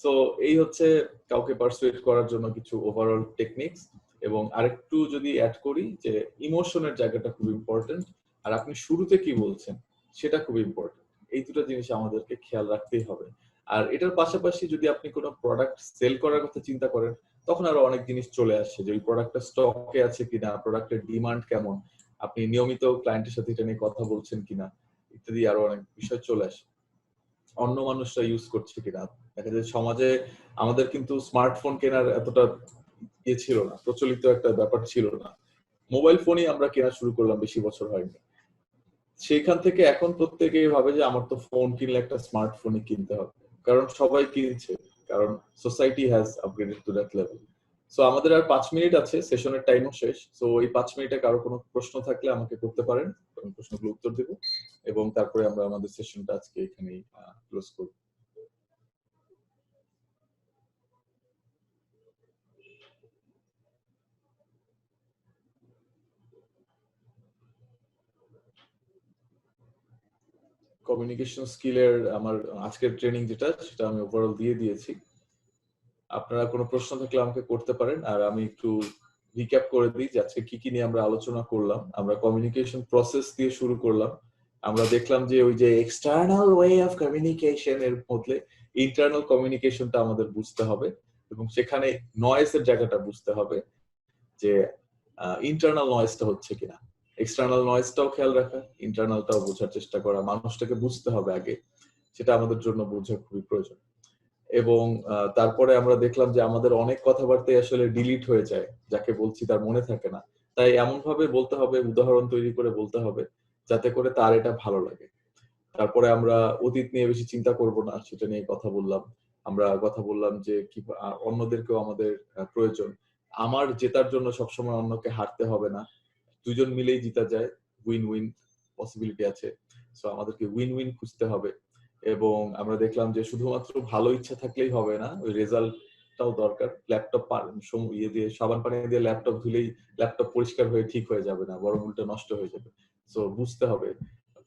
সো এই হচ্ছে কাউকে পারসুয়েট করার জন্য কিছু ওভারঅল টেকনিক্স। এবং আরেকটু যদি অ্যাড করি যে ইমোশনের জায়গাটা খুব ইম্পর্টেন্ট, আর আপনি শুরুতে কি বলছেন সেটা খুব ইম্পর্টেন্ট। এই দুটো জিনিস আমাদেরকে খেয়াল রাখতেই হবে। আর এটার পাশাপাশি যদি আপনি কোনো প্রোডাক্ট সেল করার কথা চিন্তা করেন তখন আরো অনেক জিনিস চলে আসে, যে ওই প্রোডাক্টটা স্টকে আছে কিনা, প্রোডাক্টের ডিমান্ড কেমন, আপনি নিয়মিত ক্লায়েন্টের সাথে এটা নিয়ে কথা বলছেন কিনা, ইত্যাদি আরো অনেক বিষয় চলে আসে। অন্য মানুষরা ইউজ করছে কিনা, দেখা যায় সমাজে আমাদের কিন্তু স্মার্টফোন কেনার এতটা ইয়ে ছিল না, প্রচলিত একটা ব্যাপার ছিল না। মোবাইল ফোনই আমরা কেনা শুরু করলাম, বেশি বছর হয়নি। সেইখান থেকে এখন প্রত্যেকেই ভাবে যে আমার তো ফোন কিনলে একটা স্মার্টফোনই কিনতে হবে, কারণ সবাই কিনছে, কারণ society has upgraded to that level. So আমাদের আর 5 মিনিট আছে, সেশনের টাইমও শেষ। সো এই 5 মিনিটে কারো কোনো প্রশ্ন থাকলে আমাকে করতে পারেন, প্রশ্নগুলো উত্তর দেব এবং তারপরে আমরা আমাদের সেশনটা আজকে এখানেই ক্লোজ করব। কমিউনিকেশন স্কিলের আমার আজকের ট্রেনিং যেটা, সেটা আমি ওভারঅল দিয়ে দিয়েছি। আপনারা কোনো প্রশ্ন থাকলে আমাকে করতে পারেন। আর আমি একটু রিক্যাপ করে দিই যে আজকে কি কি নিয়ে আমরা আলোচনা করলাম। আমরা কমিউনিকেশন প্রসেস দিয়ে শুরু করলাম। আমরা দেখলাম যে ওই যে এক্সটার্নাল ওয়ে অফ কমিউনিকেশন এর মধ্যে ইন্টারনাল কমিউনিকেশনটা আমাদের বুঝতে হবে এবং সেখানে নয়েজের জায়গাটা বুঝতে হবে যে ইন্টারনাল নয়েজটা হচ্ছে কিনা, এক্সটার্নাল নয়েজটাও খেয়াল রাখা, ইন্টারনালটাও বোঝার চেষ্টা করা, মানুষটাকে বুঝতে হবে আগে, সেটা আমাদের জন্য বোঝা খুবই প্রয়োজন। এবং তারপরে আমরা দেখলাম যে আমাদের অনেক কথাবার্তাই আসলে ডিলিট হয়ে যায়, যাকে বলছি তার মনে থাকে না, তাই এমন ভাবে বলতে হবে, উদাহরণ তৈরি করে বলতে হবে যাতে করে তার এটা ভালো লাগে। তারপরে আমরা অতীত নিয়ে বেশি চিন্তা করব না, সেটা নিয়ে কথা বললাম। আমরা কথা বললাম যে কি অন্যদেরকেও আমাদের প্রয়োজন, আমার জেতার জন্য সবসময় অন্যকে হারতে হবে না, দুজন মিলেই জিতা যায়, উইন উইন পসিবিলিটি আছে। সো আমাদেরকে উইন উইন খুঁজতে হবে। এবং আমরা দেখলাম যে শুধুমাত্র ভালো ইচ্ছা থাকলেই হবে না, ওই রেজাল্টটাও দরকার। ল্যাপটপ ইয়ে দিয়ে সাবান পানি দিয়ে ল্যাপটপ ধুলেই ল্যাপটপ পরিষ্কার হয়ে ঠিক হয়ে যাবে না, বরং উল্টো নষ্ট হয়ে যাবে। সো বুঝতে হবে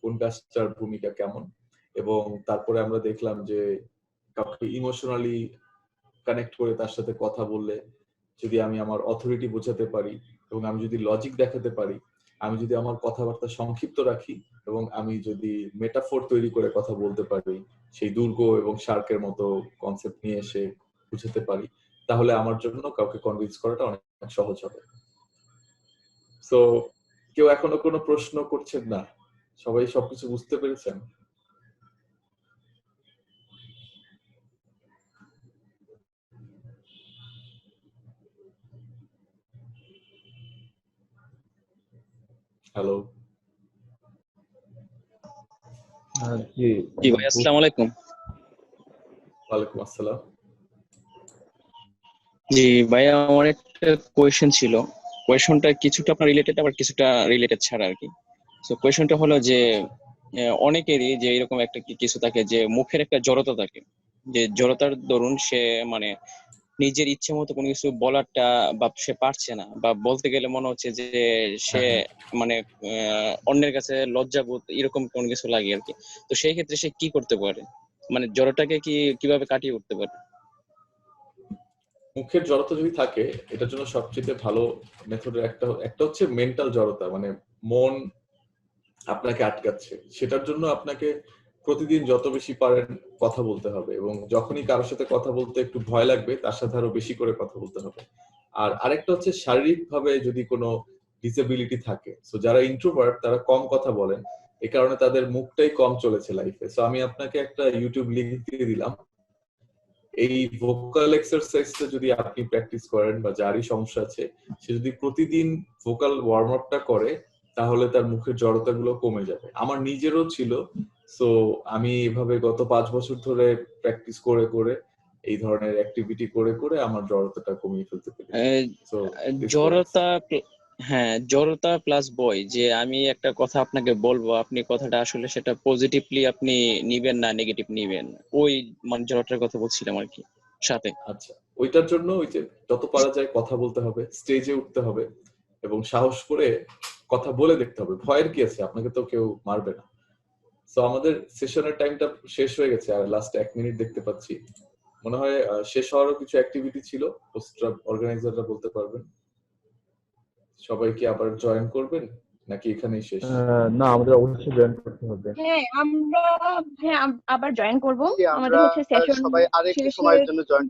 কোন কাজটার ভূমিকা কেমন। এবং তারপরে আমরা দেখলাম যে কাউকে ইমোশনালি কানেক্ট করে তার সাথে কথা বললে যদি আমি আমার অথরিটি বোঝাতে পারি এবং আমি যদি লজিক দেখাতে পারি, আমি যদি আমার কথাবার্তা সংক্ষিপ্ত রাখি এবং আমি যদি মেটাফোর তৈরি করে কথা বলতে পারি, সেই দুর্গ এবং শার্কের মতো কনসেপ্ট নিয়ে এসে বুঝাতে পারি, তাহলে আমার জন্য কাউকে কনভিন্স করাটা অনেক সহজ হবে। সো কেউ এখনো কোনো প্রশ্ন করছেন না? সবাই সবকিছু বুঝতে পেরেছেন? হ্যালো। জি জি ভাই, আসসালামু আলাইকুম। ওয়ালাইকুম আসসালাম। জি ভাই, আমার একটা কোয়েশ্চেন ছিল। কোয়েশ্চনটা কিছুটা আপনার রিলেটেড, আবার কিছুটা রিলেটেড ছাড়া আর কি। সো কোয়েশ্চনটা হলো যে অনেকেরই যে এরকম একটা কিছু থাকে যে মুখের একটা জড়তা থাকে, যে জড়তার দরুন সে মানে নিজের ইচ্ছে মতো কোনো কিছু বলারটা বা সে পারছে না, বা বলতে গেলে মনে হচ্ছে যে সে মানে অন্যের কাছে লজ্জাবোধ এরকম কোনো কিছু লাগে আর কি। তো সেই ক্ষেত্রে সে কি করতে পারে, মানে জড়তাকে কিভাবে কাটিয়ে উঠতে পারে? মুখের জড়তা যদি থাকে, এটার জন্য সবচেয়ে ভালো মেথডের একটা হচ্ছে মেন্টাল জড়তা, মানে মন আপনাকে আটকাচ্ছে। সেটার জন্য আপনাকে প্রতিদিন যত বেশি পারেন কথা বলতে হবে, এবং যখনই কারোর সাথে কথা বলতে একটু ভয় লাগবে তার সাথে আরো বেশি করে কথা বলতে হবে। আর আরেকটা হচ্ছে শারীরিক ভাবে যদি কোনো ডিসেবিলিটি থাকে, সো যারা ইন্ট্রোভার্ট তারা কম কথা বলেন, এই কারণে তাদের মুখটাই কম চলেছে লাইফে। সো আমি আপনাকে একটা ইউটিউব লিংক দিয়ে দিলাম। এই ভোকাল এক্সারসাইজটা যদি আপনি প্র্যাকটিস করেন, বা যারই সমস্যা আছে সে যদি প্রতিদিন ভোকাল ওয়ার্ম আপটা করে, তাহলে তার মুখের জড়তা গুলো কমে যাবে। আমার নিজেরও ছিল। সো আমি এভাবে গত 5 বছর ধরে প্র্যাকটিস করে করে, এই ধরনের অ্যাক্টিভিটি করে করে আমার জড়তাটা কমিয়ে ফেলতে পেরেছি। সো জড়তা হ্যাঁ, জড়তা প্লাস বয়, যে আমি একটা কথা আপনাকে বলবো, আপনি কথাটা আসলে সেটা পজিটিভলি আপনি নিবেন না নেগেটিভ নিবেন, ওই মানে জড়তার কথা বলছিলাম আর কি সাথে। আচ্ছা, ওইটার জন্য ওই যে যত পারা যায় কথা বলতে হবে, স্টেজে উঠতে হবে, এবং সাহস করে কথা বলে দেখতে হবে। ভয়ের কি আছে, আপনাকে তো কেউ মারবে না। সো আমাদের সেশনের টাইমটা শেষ হয়ে গেছে, আর লাস্ট 1 মিনিট দেখতে পাচ্ছি। মনে হয় শেষ হওয়ারও কিছু অ্যাক্টিভিটি ছিল, পোস্টার অর্গানাইজাররা বলতে পারবেন। সবাই কি আবার জয়েন করবেন নাকি এখানেই শেষ? না, আমাদের অবশ্যই জয়েন করতে হবে। হ্যাঁ, আবার জয়েন করব। জি, আমাদের আমরা হচ্ছে সেশন সবাই আরেকটু সময়ের জন্য জয়েন